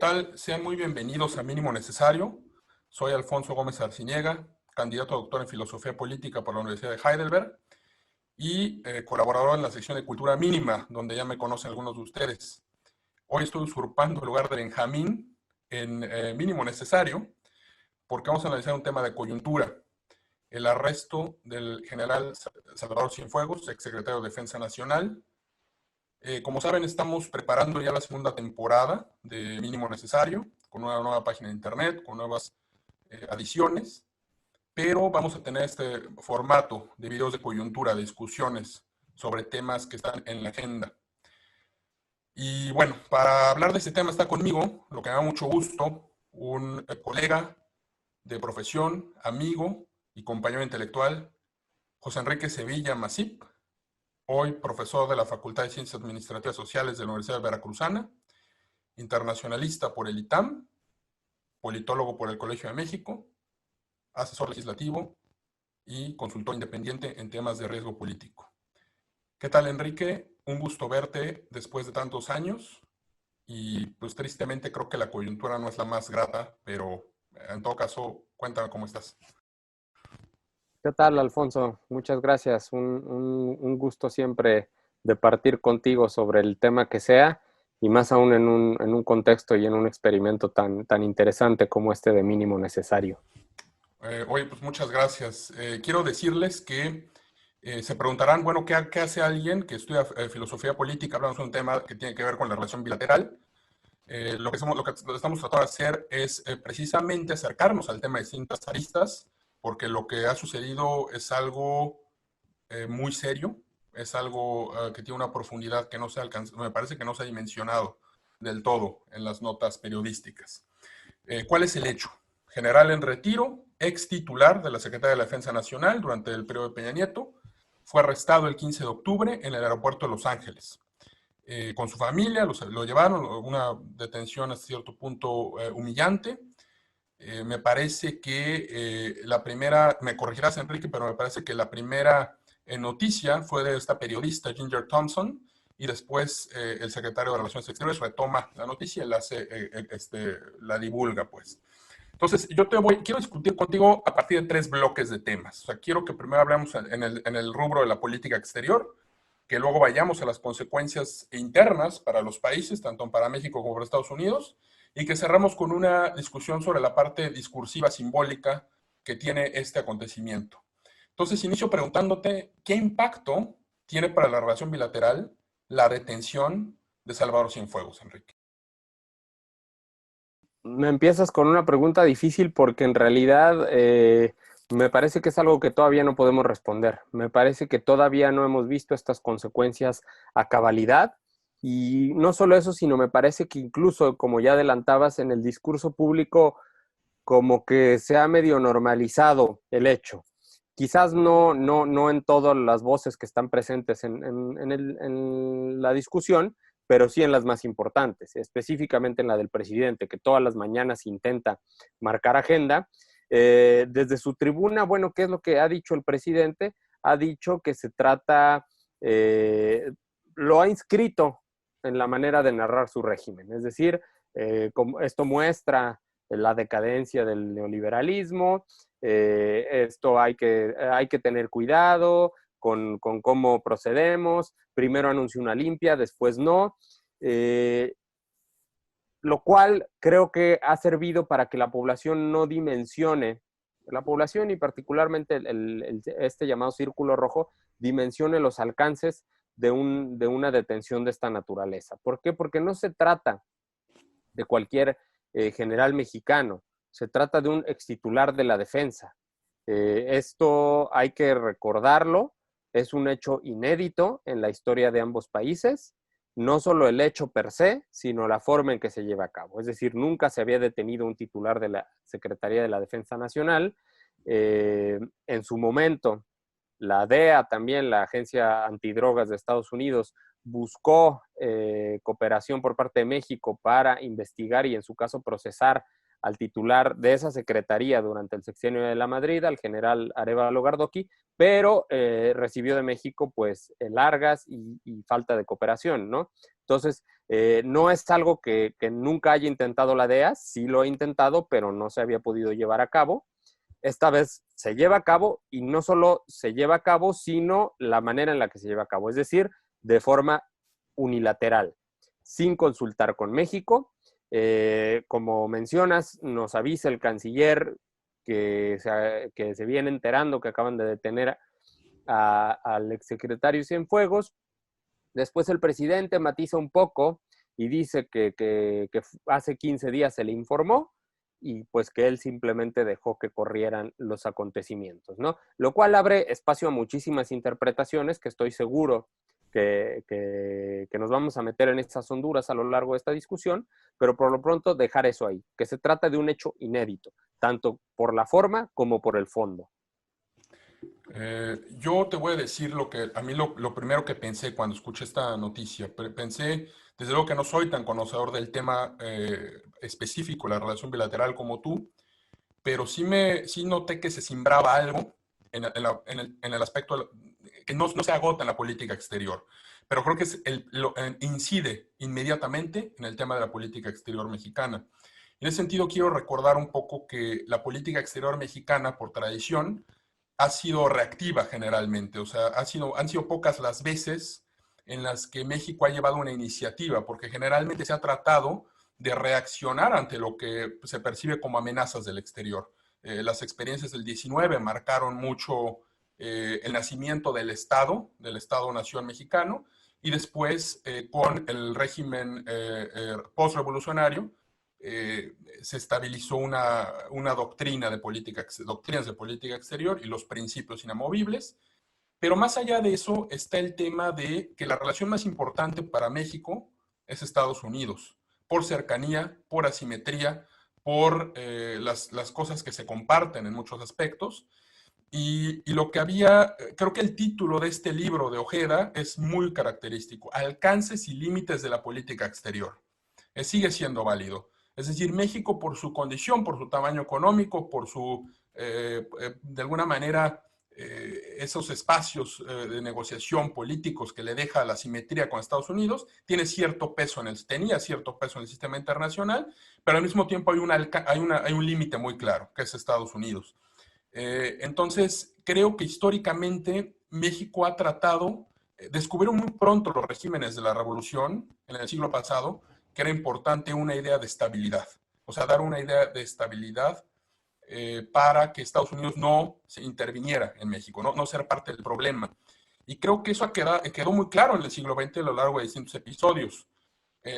tal? Sean muy bienvenidos a Mínimo Necesario. Soy Alfonso Gómez Arciniega, candidato a doctor en Filosofía Política por la Universidad de Heidelberg y colaborador en la sección de Cultura Mínima, donde ya me conocen algunos de ustedes. Hoy estoy usurpando el lugar de Benjamín en Mínimo Necesario porque vamos a analizar un tema de coyuntura: el arresto del general Salvador Cienfuegos, exsecretario de Defensa Nacional. Como saben, estamos preparando ya la segunda temporada de Mínimo Necesario, con una nueva página de internet, con nuevas adiciones, pero vamos a tener este formato de videos de coyuntura, de discusiones sobre temas que están en la agenda. Y bueno, para hablar de este tema está conmigo, lo que me da mucho gusto, un colega de profesión, amigo y compañero intelectual, José Enrique Sevilla Masip, hoy profesor de la Facultad de Ciencias Administrativas Sociales de la Universidad Veracruzana, internacionalista por el ITAM, politólogo por el Colegio de México, asesor legislativo y consultor independiente en temas de riesgo político. ¿Qué tal, Enrique? Un gusto verte después de tantos años y pues tristemente creo que la coyuntura no es la más grata, pero en todo caso, cuéntame cómo estás. ¿Qué tal, Alfonso? Muchas gracias. Un gusto siempre de partir contigo sobre el tema que sea, y más aún en un contexto y en un experimento tan interesante como este de Mínimo Necesario. Oye, pues muchas gracias. Quiero decirles que se preguntarán, bueno, ¿qué hace alguien que estudia filosofía política? Hablamos de un tema que tiene que ver con la relación bilateral. Lo que estamos tratando de hacer es precisamente acercarnos al tema de distintas aristas, porque lo que ha sucedido es algo muy serio, es algo que tiene una profundidad que no se alcanza, me parece que no se ha dimensionado del todo en las notas periodísticas. ¿Cuál es el hecho? General en retiro, ex titular de la Secretaría de la Defensa Nacional durante el periodo de Peña Nieto, fue arrestado el 15 de octubre en el aeropuerto de Los Ángeles. Con su familia lo llevaron, una detención hasta cierto punto humillante. Me parece que la primera, me corregirás, Enrique, pero me parece que la primera noticia fue de esta periodista Ginger Thompson, y después el secretario de Relaciones Exteriores retoma la noticia y la divulga, pues. Entonces, quiero discutir contigo a partir de tres bloques de temas. O sea, quiero que primero hablemos en el rubro de la política exterior, que luego vayamos a las consecuencias internas para los países, tanto para México como para Estados Unidos, y que cerramos con una discusión sobre la parte discursiva simbólica que tiene este acontecimiento. Entonces, inicio preguntándote, ¿qué impacto tiene para la relación bilateral la detención de Salvador Cienfuegos, Enrique? Me empiezas con una pregunta difícil porque en realidad me parece que es algo que todavía no podemos responder. Me parece que todavía no hemos visto estas consecuencias a cabalidad. Y no solo eso, sino me parece que incluso, como ya adelantabas, en el discurso público como que se ha medio normalizado el hecho. Quizás no en todas las voces que están presentes en la discusión, pero sí en las más importantes, específicamente en la del presidente, que todas las mañanas intenta marcar agenda. Desde su tribuna, bueno, ¿qué es lo que ha dicho el presidente? Ha dicho que se trata, lo ha inscrito en la manera de narrar su régimen, es decir, como esto muestra la decadencia del neoliberalismo, esto hay que tener cuidado con cómo procedemos, primero anunció una limpia, después no, lo cual creo que ha servido para que la población no dimensione, la población y particularmente este llamado círculo rojo, dimensione los alcances de una detención de esta naturaleza. ¿Por qué? Porque no se trata de cualquier general mexicano, se trata de un extitular de la defensa. Esto hay que recordarlo, es un hecho inédito en la historia de ambos países, no solo el hecho per se, sino la forma en que se lleva a cabo. Es decir, nunca se había detenido un titular de la Secretaría de la Defensa Nacional. En su momento, la DEA, también la Agencia Antidrogas de Estados Unidos, buscó cooperación por parte de México para investigar y en su caso procesar al titular de esa secretaría durante el sexenio de la Madrid, al general Arévalo Gardoqui, pero recibió de México pues largas y falta de cooperación, ¿no? Entonces, no es algo que nunca haya intentado la DEA, sí lo ha intentado, pero no se había podido llevar a cabo. Esta vez se lleva a cabo y no solo se lleva a cabo, sino la manera en la que se lleva a cabo, es decir, de forma unilateral, sin consultar con México. Como mencionas, nos avisa el canciller que se viene enterando que acaban de detener al exsecretario Cienfuegos. Después el presidente matiza un poco y dice que hace 15 días se le informó y pues que él simplemente dejó que corrieran los acontecimientos, ¿no? Lo cual abre espacio a muchísimas interpretaciones que estoy seguro que nos vamos a meter en estas honduras a lo largo de esta discusión, pero por lo pronto dejar eso ahí, que se trata de un hecho inédito, tanto por la forma como por el fondo. Yo te voy a decir lo que a mí lo primero que pensé cuando escuché esta noticia. Pensé, desde luego que no soy tan conocedor del tema específico, la relación bilateral como tú, pero sí noté que se simbraba algo en el aspecto que no se agota en la política exterior. Pero creo que incide inmediatamente en el tema de la política exterior mexicana. En ese sentido, quiero recordar un poco que la política exterior mexicana, por tradición, ha sido reactiva generalmente, o sea, han sido pocas las veces en las que México ha llevado una iniciativa, porque generalmente se ha tratado de reaccionar ante lo que se percibe como amenazas del exterior. Las experiencias del 19 marcaron mucho el nacimiento del Estado-Nación mexicano, y después con el régimen post-revolucionario, se estabilizó una doctrinas de política exterior y los principios inamovibles. Pero más allá de eso está el tema de que la relación más importante para México es Estados Unidos, por cercanía, por asimetría, por las cosas que se comparten en muchos aspectos. Y lo que había, creo que el título de este libro de Ojeda es muy característico: Alcances y límites de la política exterior. Sigue siendo válido. Es decir, México, por su condición, por su tamaño económico, por de alguna manera, esos espacios de negociación políticos que le deja la simetría con Estados Unidos, tenía cierto peso en el sistema internacional, pero al mismo tiempo hay un límite muy claro, que es Estados Unidos. Entonces, creo que históricamente México ha tratado, descubrieron muy pronto los regímenes de la revolución en el siglo pasado, que era importante una idea de estabilidad, o sea, dar una idea de estabilidad para que Estados Unidos no se interviniera en México, no ser parte del problema. Y creo que eso quedó muy claro en el siglo XX a lo largo de distintos episodios.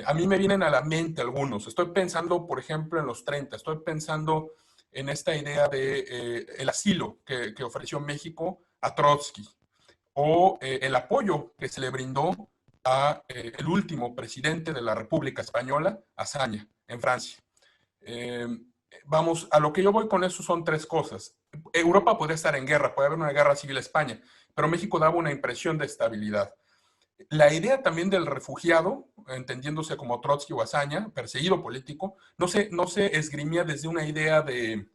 A mí me vienen a la mente algunos. Estoy pensando, por ejemplo, en los 30. Estoy pensando en esta idea de el asilo que ofreció México a Trotsky, o el apoyo que se le brindó a el último presidente de la República Española, Azaña, en Francia. Eh, Vamos, a lo que yo voy con eso son tres cosas. Europa podría estar en guerra, puede haber una guerra civil a España, pero México daba una impresión de estabilidad. La idea también del refugiado, entendiéndose como Trotsky o Azaña, perseguido político, no se esgrimía desde una idea de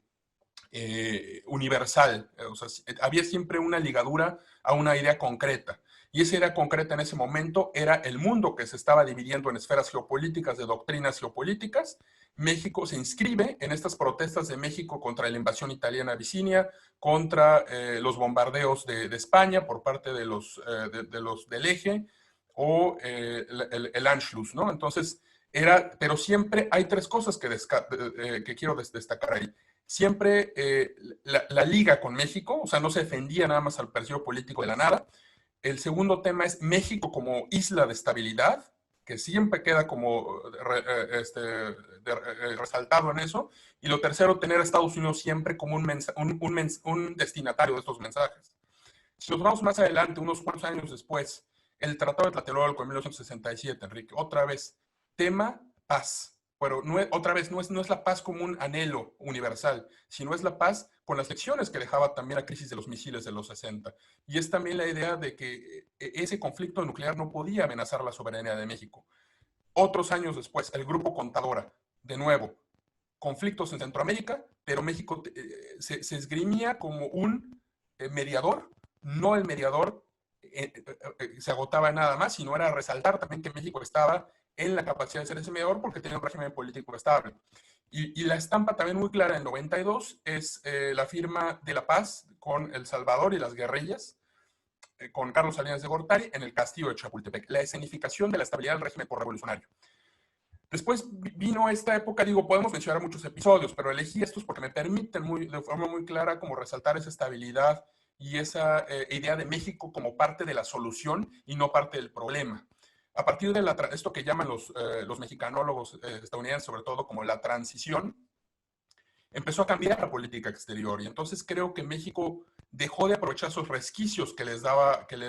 universal. O sea, había siempre una ligadura a una idea concreta. Y esa idea concreta en ese momento era el mundo que se estaba dividiendo en esferas geopolíticas, de doctrinas geopolíticas. México se inscribe en estas protestas de México contra la invasión italiana a Abisinia, contra los bombardeos de España por parte de del eje, o el Anschluss, ¿no? Entonces, pero siempre hay tres cosas que quiero destacar ahí. Siempre la liga con México, o sea, no se defendía nada más al partido político de la nada. El segundo tema es México como isla de estabilidad, que siempre queda como resaltado en eso. Y lo tercero, tener a Estados Unidos siempre como un destinatario de estos mensajes. Si nos vamos más adelante, unos cuantos años después, el Tratado de Tlatelolco en 1967, Enrique, otra vez, tema paz. Pero otra vez, no es la paz como un anhelo universal, sino es la paz con las lecciones que dejaba también la crisis de los misiles de los 60. Y es también la idea de que ese conflicto nuclear no podía amenazar la soberanía de México. Otros años después, el Grupo Contadora, de nuevo, conflictos en Centroamérica, pero México se esgrimía como un mediador, no el mediador se agotaba nada más, sino era resaltar también que México estaba en la capacidad de ser ese mediador porque tenía un régimen político estable. Y la estampa también muy clara en 92 es la firma de la paz con El Salvador y las guerrillas, con Carlos Salinas de Gortari en el castillo de Chapultepec, la escenificación de la estabilidad del régimen revolucionario. Después vino esta época, digo, podemos mencionar muchos episodios, pero elegí estos porque me permiten de forma muy clara como resaltar esa estabilidad y esa idea de México como parte de la solución y no parte del problema. A partir de esto que llaman los mexicanólogos estadounidenses, sobre todo como la transición, empezó a cambiar la política exterior. Y entonces creo que México dejó de aprovechar esos resquicios que le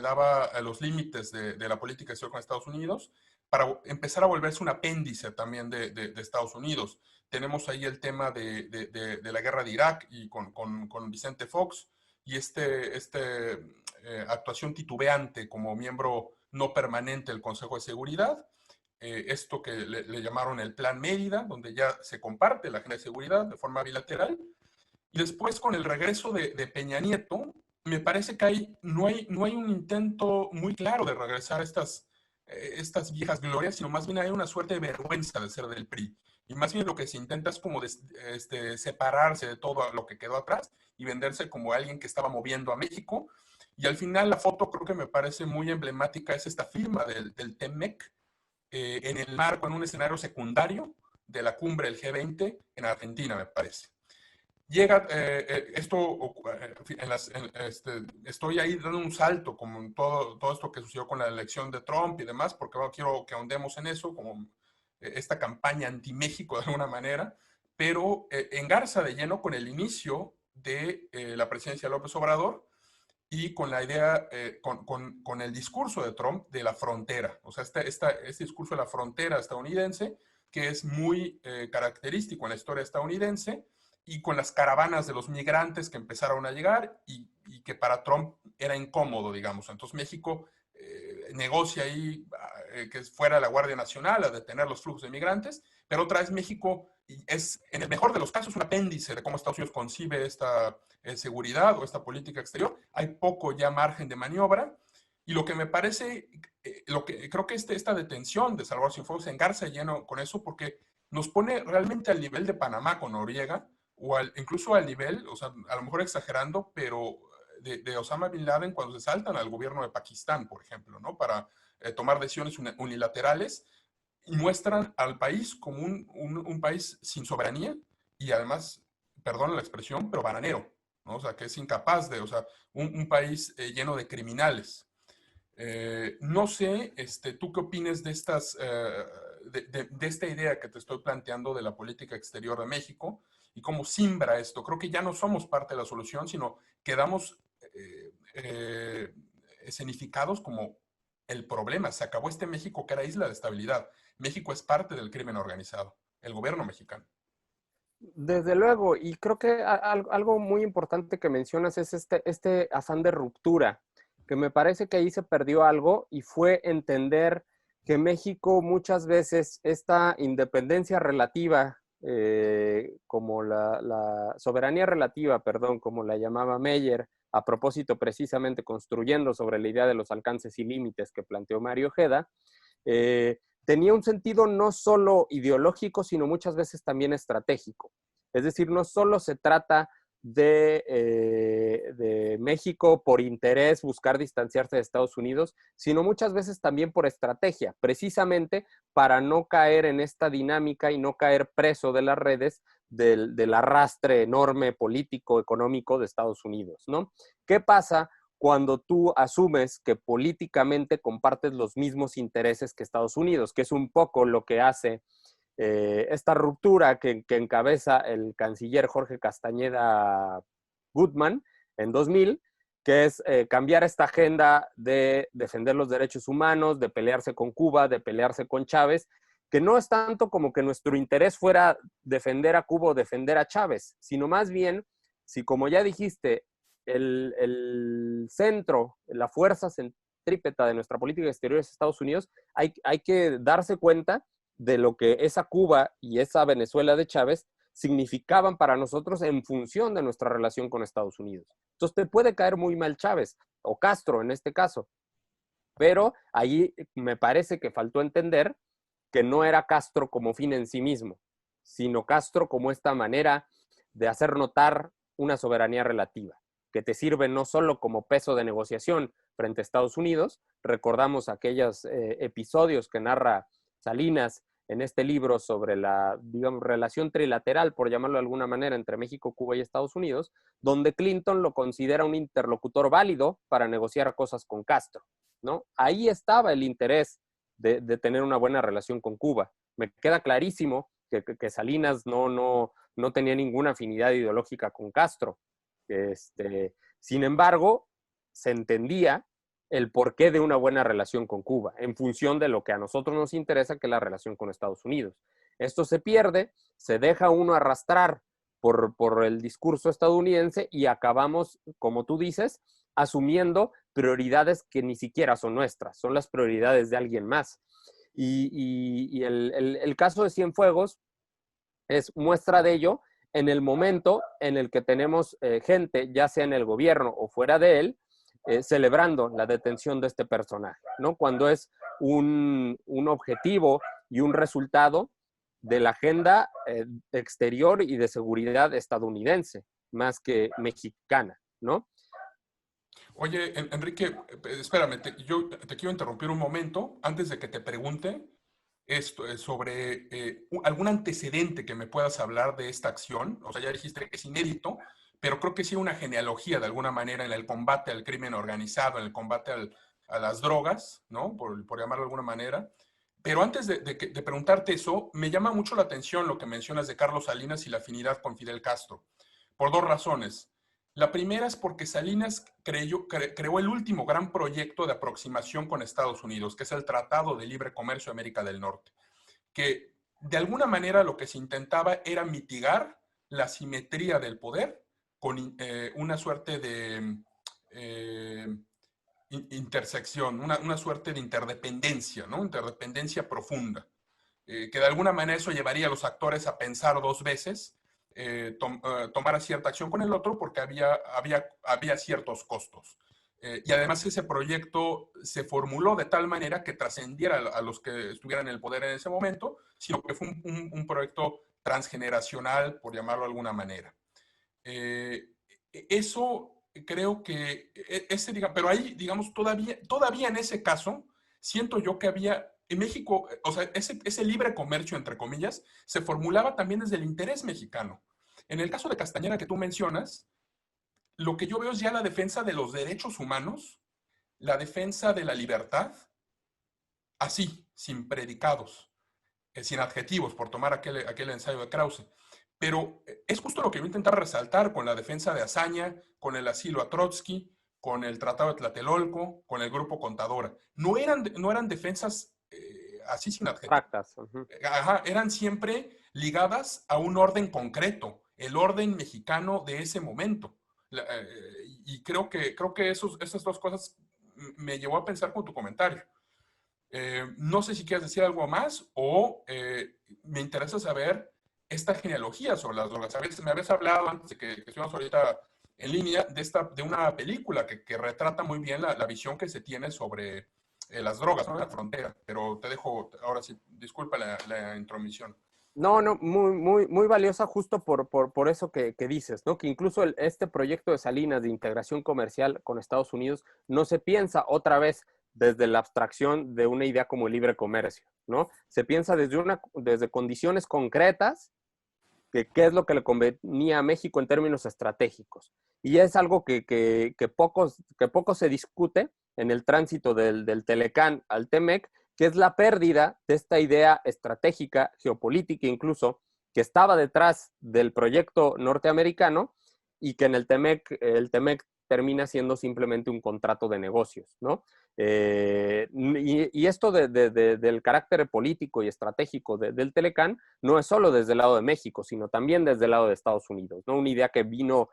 daba a los límites de la política exterior con Estados Unidos para empezar a volverse un apéndice también de Estados Unidos. Tenemos ahí el tema de la guerra de Irak y con Vicente Fox y actuación titubeante como miembro no permanente del Consejo de Seguridad. Esto que le llamaron el Plan Mérida, donde ya se comparte la agenda de seguridad de forma bilateral. Y después, con el regreso de Peña Nieto, me parece que no hay un intento muy claro de regresar a estas viejas glorias, sino más bien hay una suerte de vergüenza de ser del PRI. Y más bien lo que se intenta es como separarse de todo lo que quedó atrás y venderse como alguien que estaba moviendo a México. Y al final la foto creo que me parece muy emblemática, es esta firma del TEMEC, en el marco, en un escenario secundario de la cumbre del G20 en Argentina, me parece. Llega estoy ahí dando un salto como en todo esto que sucedió con la elección de Trump y demás, porque quiero que ahondemos en eso, como esta campaña anti-México de alguna manera, pero engarza de lleno con el inicio de la presidencia de López Obrador y con la idea, con el discurso de Trump de la frontera. O sea, este discurso de la frontera estadounidense, que es muy característico en la historia estadounidense, y con las caravanas de los migrantes que empezaron a llegar y que para Trump era incómodo, digamos. Entonces México negocia ahí que fuera la Guardia Nacional a detener los flujos de migrantes, pero otra vez México es, en el mejor de los casos, un apéndice de cómo Estados Unidos concibe esta seguridad o esta política exterior. Hay poco ya margen de maniobra. Y lo que me parece, creo que esta detención de Salvador Cienfuegos se engarza lleno con eso porque nos pone realmente al nivel de Panamá con Noriega, o incluso al nivel, o sea, a lo mejor exagerando, pero de Osama Bin Laden cuando se saltan al gobierno de Pakistán, por ejemplo, ¿no? Para tomar decisiones unilaterales y muestran al país como un país sin soberanía y además, perdón la expresión, pero bananero, ¿no? O sea, que es incapaz de, o sea, un país lleno de criminales. No sé, ¿tú qué opinas de de esta idea que te estoy planteando de la política exterior de México y cómo simbra esto? Creo que ya no somos parte de la solución, sino quedamos escenificados como el problema. Se acabó este México que era isla de estabilidad. México es parte del crimen organizado, el gobierno mexicano. Desde luego, y creo que algo muy importante que mencionas es este afán de ruptura, que me parece que ahí se perdió algo y fue entender que México muchas veces esta independencia relativa, como la soberanía relativa, perdón, como la llamaba Meyer, a propósito precisamente construyendo sobre la idea de los alcances y límites que planteó Mario Ojeda, tenía un sentido no solo ideológico, sino muchas veces también estratégico. Es decir, no solo se trata de México por interés buscar distanciarse de Estados Unidos, sino muchas veces también por estrategia, precisamente para no caer en esta dinámica y no caer preso de las redes del arrastre enorme político, económico de Estados Unidos, ¿no? ¿Qué pasa cuando tú asumes que políticamente compartes los mismos intereses que Estados Unidos, que es un poco lo que hace esta ruptura que encabeza el canciller Jorge Castañeda Goodman en 2000, que es cambiar esta agenda de defender los derechos humanos, de pelearse con Cuba, de pelearse con Chávez, que no es tanto como que nuestro interés fuera defender a Cuba o defender a Chávez, sino más bien, si como ya dijiste, el centro, la fuerza centrípeta de nuestra política exterior es Estados Unidos, hay que darse cuenta de lo que esa Cuba y esa Venezuela de Chávez significaban para nosotros en función de nuestra relación con Estados Unidos. Entonces te puede caer muy mal Chávez, o Castro en este caso, Pero ahí me parece que faltó entender que no era Castro como fin en sí mismo, sino Castro como esta manera de hacer notar una soberanía relativa, que te sirve no solo como peso de negociación frente a Estados Unidos. Recordamos aquellos episodios que narra Salinas en este libro sobre la, digamos, relación trilateral, por llamarlo de alguna manera, entre México, Cuba y Estados Unidos, donde Clinton lo considera un interlocutor válido para negociar cosas con Castro, ¿no? Ahí estaba el interés de tener una buena relación con Cuba. Me queda clarísimo que Salinas no tenía ninguna afinidad ideológica con Castro. Sin embargo, se entendía el porqué de una buena relación con Cuba, en función de lo que a nosotros nos interesa, que es la relación con Estados Unidos. Esto se pierde, se deja uno arrastrar por el discurso estadounidense y acabamos, como tú dices, asumiendo prioridades que ni siquiera son nuestras, son las prioridades de alguien más. Y el caso de Cienfuegos es muestra de ello en el momento en el que tenemos gente, ya sea en el gobierno o fuera de él, celebrando la detención de este personaje, ¿no? Cuando es un objetivo y un resultado de la agenda exterior y de seguridad estadounidense, más que mexicana, ¿no? Oye, Enrique, espérame, yo te quiero interrumpir un momento antes de que te pregunte esto, sobre algún antecedente que me puedas hablar de esta acción. O sea, ya dijiste que es inédito, pero creo que sí una genealogía de alguna manera en el combate al crimen organizado, en el combate a las drogas, ¿no? Por llamarlo de alguna manera. Pero antes de preguntarte eso, me llama mucho la atención lo que mencionas de Carlos Salinas y la afinidad con Fidel Castro, por dos razones. La primera es porque Salinas creó el último gran proyecto de aproximación con Estados Unidos, que es el Tratado de Libre Comercio de América del Norte, que de alguna manera lo que se intentaba era mitigar la simetría del poder con una suerte de intersección, una suerte de interdependencia, ¿no? Interdependencia profunda, que de alguna manera eso llevaría a los actores a pensar dos veces, tomar cierta acción con el otro porque había ciertos costos. Y además ese proyecto se formuló de tal manera que trascendiera a los que estuvieran en el poder en ese momento, sino que fue un proyecto transgeneracional, por llamarlo de alguna manera. Eso creo que, pero ahí, digamos, todavía en ese caso, siento yo que había, en México, o sea, ese libre comercio, entre comillas, se formulaba también desde el interés mexicano. En el caso de Castañeda que tú mencionas, lo que yo veo es ya la defensa de los derechos humanos, la defensa de la libertad, así, sin predicados, sin adjetivos, por tomar aquel ensayo de Krause. Pero es justo lo que yo intentaba resaltar con la defensa de Azaña, con el asilo a Trotsky, con el Tratado de Tlatelolco, con el Grupo Contadora. No eran defensas así sin adjetivos. Ajá, eran siempre ligadas a un orden concreto, el orden mexicano de ese momento. Y creo que esas dos cosas me llevó a pensar con tu comentario. No sé si quieres decir algo más o me interesa saber esta genealogía sobre las drogas. Me habías hablado antes de que estuvimos ahorita en línea de una película que retrata muy bien la visión que se tiene sobre las drogas, ¿no? En la frontera. Pero te dejo, ahora sí, disculpa la intromisión. No, muy valiosa justo por eso que dices, ¿no? Que incluso este proyecto de Salinas de integración comercial con Estados Unidos no se piensa otra vez desde la abstracción de una idea como el libre comercio, ¿no? Se piensa desde condiciones concretas, qué es lo que le convenía a México en términos estratégicos. Y es algo que poco se discute en el tránsito del Telecán al TEMEC, que es la pérdida de esta idea estratégica, geopolítica incluso, que estaba detrás del proyecto norteamericano y que en el TEMEC termina siendo simplemente un contrato de negocios, ¿no? Y esto del carácter político y estratégico del Telecán no es solo desde el lado de México, sino también desde el lado de Estados Unidos, ¿no? Una idea que vino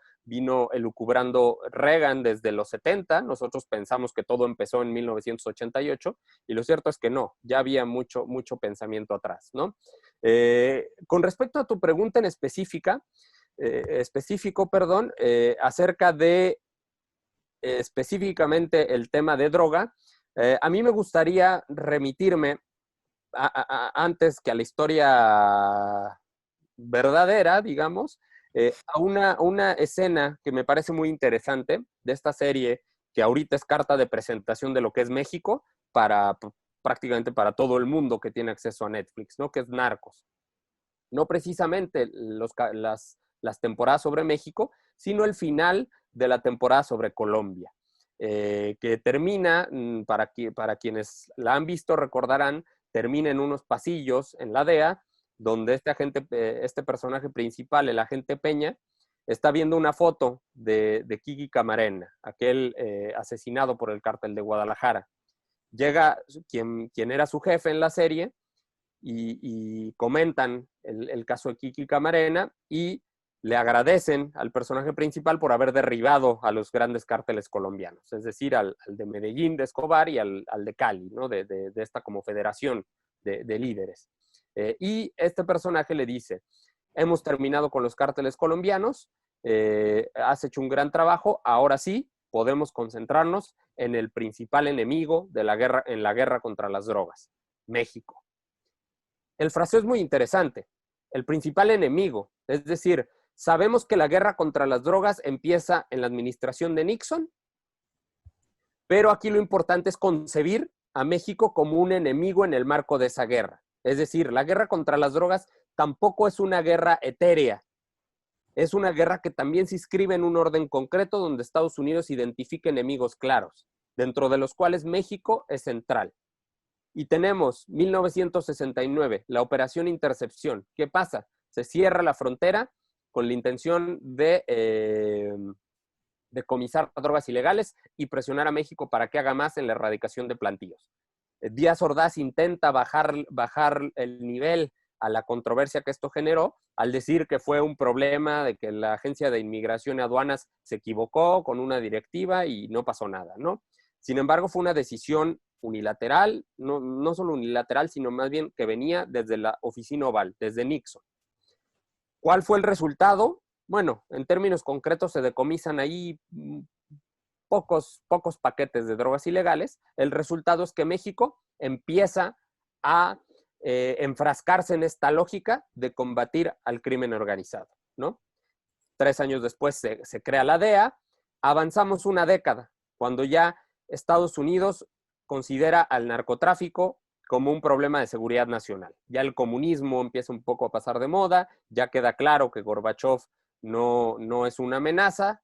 elucubrando Reagan desde los 70. Nosotros pensamos que todo empezó en 1988 y lo cierto es que no, ya había mucho pensamiento atrás, ¿no? Con respecto a tu pregunta en específico, acerca de específicamente el tema de droga, A mí me gustaría remitirme antes que a la historia verdadera, digamos, a una escena que me parece muy interesante de esta serie, que ahorita es carta de presentación de lo que es México para prácticamente para todo el mundo que tiene acceso a Netflix, ¿no? Que es Narcos. No precisamente las temporadas sobre México, sino el final de la temporada sobre Colombia, que termina, para quienes la han visto recordarán, termina en unos pasillos en la DEA, donde este personaje principal, el agente Peña, está viendo una foto de Kiki Camarena, aquel asesinado por el cártel de Guadalajara. Llega quien era su jefe en la serie y comentan el caso de Kiki Camarena y le agradecen al personaje principal por haber derribado a los grandes cárteles colombianos, es decir, al de Medellín de Escobar y al de Cali, ¿no? de esta como federación de líderes. Y este personaje le dice, hemos terminado con los cárteles colombianos, has hecho un gran trabajo, ahora sí podemos concentrarnos en el principal enemigo de la guerra, en la guerra contra las drogas, México. El fraseo es muy interesante. El principal enemigo, es decir, sabemos que la guerra contra las drogas empieza en la administración de Nixon, pero aquí lo importante es concebir a México como un enemigo en el marco de esa guerra. Es decir, la guerra contra las drogas tampoco es una guerra etérea. Es una guerra que también se inscribe en un orden concreto donde Estados Unidos identifica enemigos claros, dentro de los cuales México es central. Y tenemos 1969, la Operación Intercepción. ¿Qué pasa? Se cierra la frontera con la intención de decomisar drogas ilegales y presionar a México para que haga más en la erradicación de plantíos. Díaz Ordaz intenta bajar el nivel a la controversia que esto generó al decir que fue un problema de que la Agencia de Inmigración y Aduanas se equivocó con una directiva y no pasó nada, ¿no? Sin embargo, fue una decisión unilateral, no solo unilateral, sino más bien que venía desde la oficina Oval, desde Nixon. ¿Cuál fue el resultado? Bueno, en términos concretos se decomisan ahí pocos paquetes de drogas ilegales. El resultado es que México empieza a enfrascarse en esta lógica de combatir al crimen organizado, ¿no? 3 años después se crea la DEA, avanzamos una década, cuando ya Estados Unidos considera al narcotráfico como un problema de seguridad nacional. Ya el comunismo empieza un poco a pasar de moda, ya queda claro que Gorbachev no es una amenaza.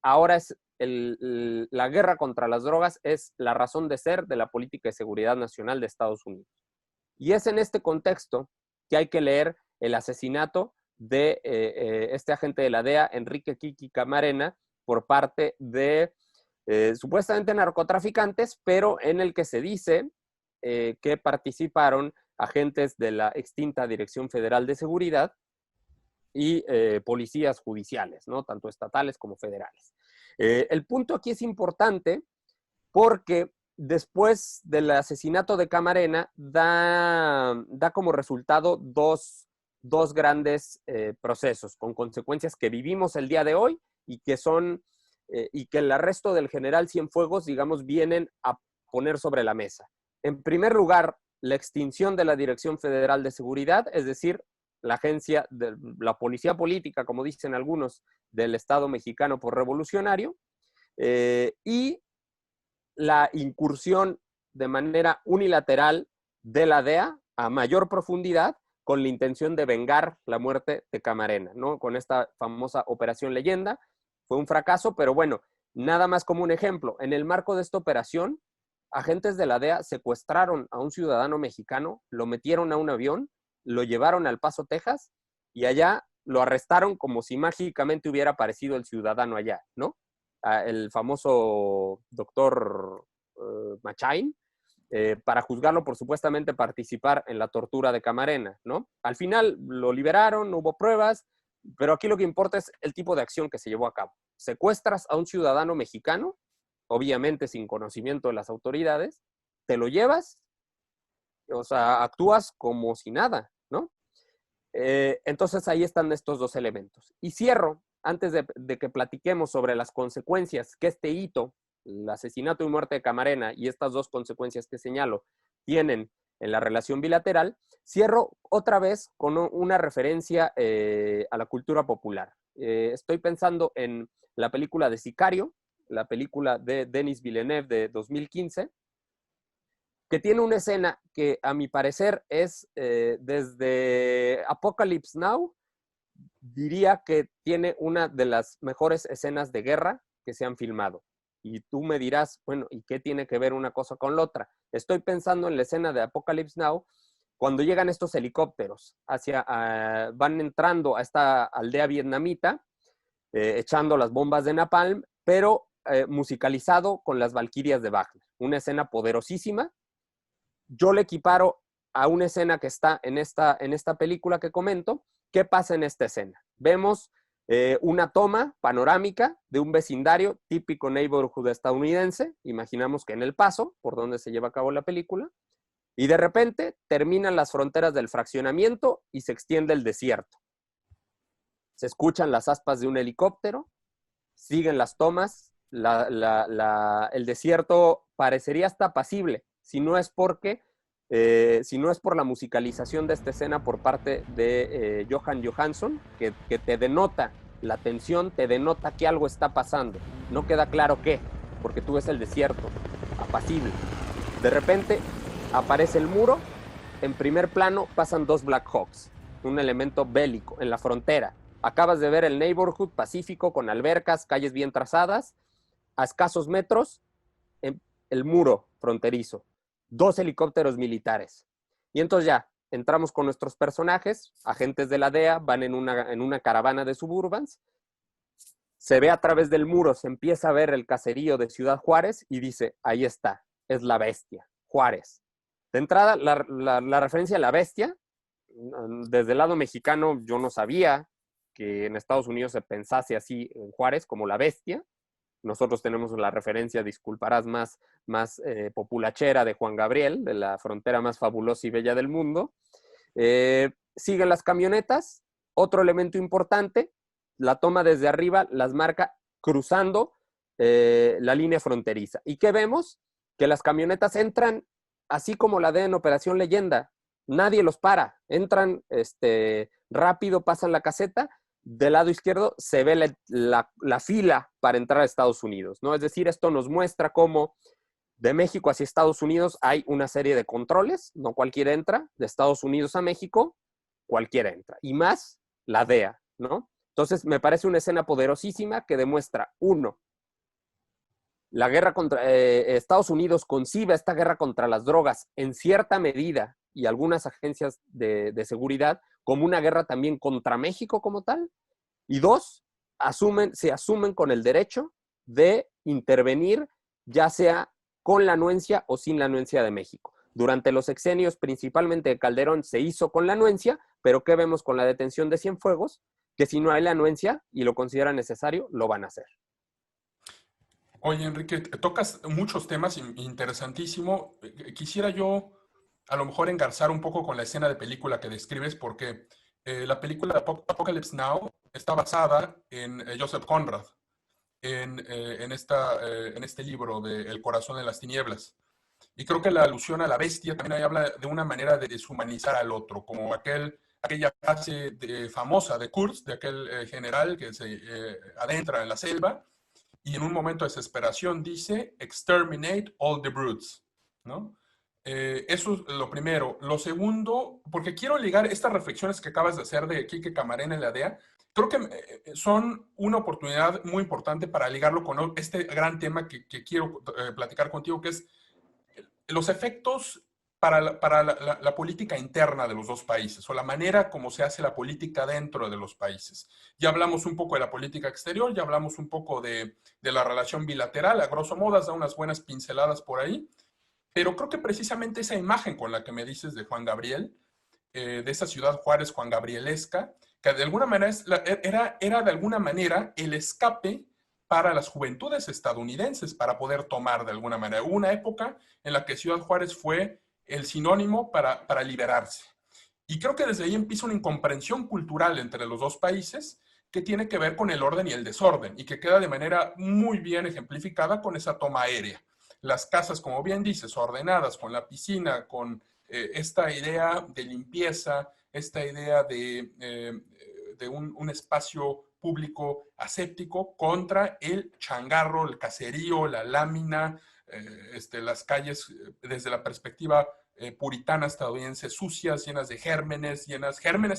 Ahora es la guerra contra las drogas es la razón de ser de la política de seguridad nacional de Estados Unidos. Y es en este contexto que hay que leer el asesinato de este agente de la DEA, Enrique Kiki Camarena, por parte de supuestamente narcotraficantes, pero en el que se dice que participaron agentes de la extinta Dirección Federal de Seguridad y policías judiciales, ¿no? Tanto estatales como federales. El punto aquí es importante porque después del asesinato de Camarena da como resultado dos grandes procesos con consecuencias que vivimos el día de hoy y que y que el arresto del general Cienfuegos, digamos, vienen a poner sobre la mesa. En primer lugar, la extinción de la Dirección Federal de Seguridad, es decir, la agencia de la policía política, como dicen algunos, del Estado mexicano por revolucionario, y la incursión de manera unilateral de la DEA a mayor profundidad con la intención de vengar la muerte de Camarena, ¿no? Con esta famosa Operación Leyenda. Fue un fracaso, pero bueno, nada más como un ejemplo. En el marco de esta operación, agentes de la DEA secuestraron a un ciudadano mexicano, lo metieron a un avión, lo llevaron al Paso, Texas, y allá lo arrestaron como si mágicamente hubiera aparecido el ciudadano allá, ¿no? El famoso doctor Machain, para juzgarlo por supuestamente participar en la tortura de Camarena, ¿no? Al final lo liberaron, no hubo pruebas, pero aquí lo que importa es el tipo de acción que se llevó a cabo. Secuestras a un ciudadano mexicano, obviamente sin conocimiento de las autoridades, te lo llevas, o sea, actúas como si nada, ¿no? Entonces ahí están estos dos elementos. Y cierro, antes de que platiquemos sobre las consecuencias que este hito el asesinato y muerte de Camarena y estas dos consecuencias que señalo tienen en la relación bilateral, cierro otra vez con una referencia a la cultura popular. Estoy pensando en la película de Sicario, la película de Denis Villeneuve de 2015, que tiene una escena que a mi parecer es desde Apocalypse Now, diría que tiene una de las mejores escenas de guerra que se han filmado. Y tú me dirás, bueno, ¿y qué tiene que ver una cosa con la otra? Estoy pensando en la escena de Apocalypse Now, cuando llegan estos helicópteros, van entrando a esta aldea vietnamita, echando las bombas de napalm, pero musicalizado con las Valquirias de Wagner. Una escena poderosísima. Yo le equiparo a una escena que está en esta película que comento. ¿Qué pasa en esta escena? Vemos una toma panorámica de un vecindario típico neighborhood estadounidense, imaginamos que en El Paso, por donde se lleva a cabo la película, y de repente terminan las fronteras del fraccionamiento y se extiende el desierto. Se escuchan las aspas de un helicóptero, siguen las tomas, el desierto parecería hasta apacible, si no es por la musicalización de esta escena por parte de Johan Johansson, que te denota la tensión, te denota que algo está pasando. No queda claro qué, porque tú ves el desierto, apacible. De repente aparece el muro, en primer plano pasan dos Black Hawks, un elemento bélico en la frontera. Acabas de ver el neighborhood pacífico con albercas, calles bien trazadas, a escasos metros, el muro fronterizo, dos helicópteros militares. Y entonces ya, entramos con nuestros personajes, agentes de la DEA, van en una caravana de Suburbans, se ve a través del muro, se empieza a ver el caserío de Ciudad Juárez y dice, ahí está, es la bestia, Juárez. De entrada, la referencia a la bestia, desde el lado mexicano yo no sabía que en Estados Unidos se pensase así en Juárez como la bestia. Nosotros tenemos la referencia, disculparás, más populachera de Juan Gabriel, de la frontera más fabulosa y bella del mundo. Siguen las camionetas. Otro elemento importante, la toma desde arriba, las marca cruzando la línea fronteriza. ¿Y qué vemos? Que las camionetas entran, así como la de en Operación Leyenda. Nadie los para. Entran rápido, pasan la caseta. Del lado izquierdo se ve la fila para entrar a Estados Unidos, ¿no? Es decir, esto nos muestra cómo de México hacia Estados Unidos hay una serie de controles, no cualquiera entra, de Estados Unidos a México, cualquiera entra, y más la DEA, ¿no? Entonces, me parece una escena poderosísima que demuestra, uno, la guerra contra Estados Unidos concibe esta guerra contra las drogas en cierta medida y algunas agencias de seguridad como una guerra también contra México como tal. Y dos, se asumen con el derecho de intervenir, ya sea con la anuencia o sin la anuencia de México. Durante los sexenios, principalmente de Calderón, se hizo con la anuencia, pero ¿qué vemos con la detención de Cienfuegos? Que si no hay la anuencia y lo consideran necesario, lo van a hacer. Oye, Enrique, tocas muchos temas interesantísimo. Quisiera yo a lo mejor engarzar un poco con la escena de película que describes, porque la película de Apocalypse Now está basada en Joseph Conrad, en este libro de El corazón en las tinieblas. Y creo que la alusión a la bestia también ahí habla de una manera de deshumanizar al otro, como aquella frase famosa de Kurtz, de aquel general que se adentra en la selva y en un momento de desesperación dice, exterminate all the brutes, ¿no? Eso es lo primero. Lo segundo, porque quiero ligar estas reflexiones que acabas de hacer de Quique Camarena en la DEA, creo que son una oportunidad muy importante para ligarlo con este gran tema que quiero platicar contigo, que es los efectos para la política interna de los dos países o la manera como se hace la política dentro de los países. Ya hablamos un poco de la política exterior, ya hablamos un poco de la relación bilateral, a grosso modo, da unas buenas pinceladas por ahí, pero creo que precisamente esa imagen con la que me dices de Juan Gabriel, de esa ciudad Juárez Juan Gabrielesca, que de alguna manera era de alguna manera el escape para las juventudes estadounidenses para poder tomar de alguna manera. Hubo una época en la que Ciudad Juárez fue el sinónimo para liberarse. Y creo que desde ahí empieza una incomprensión cultural entre los dos países que tiene que ver con el orden y el desorden y que queda de manera muy bien ejemplificada con esa toma aérea. Las casas, como bien dices, ordenadas, con la piscina, con esta idea de limpieza, esta idea de un espacio público aséptico contra el changarro, el caserío, la lámina, las calles desde la perspectiva puritana estadounidense, sucias, llenas de gérmenes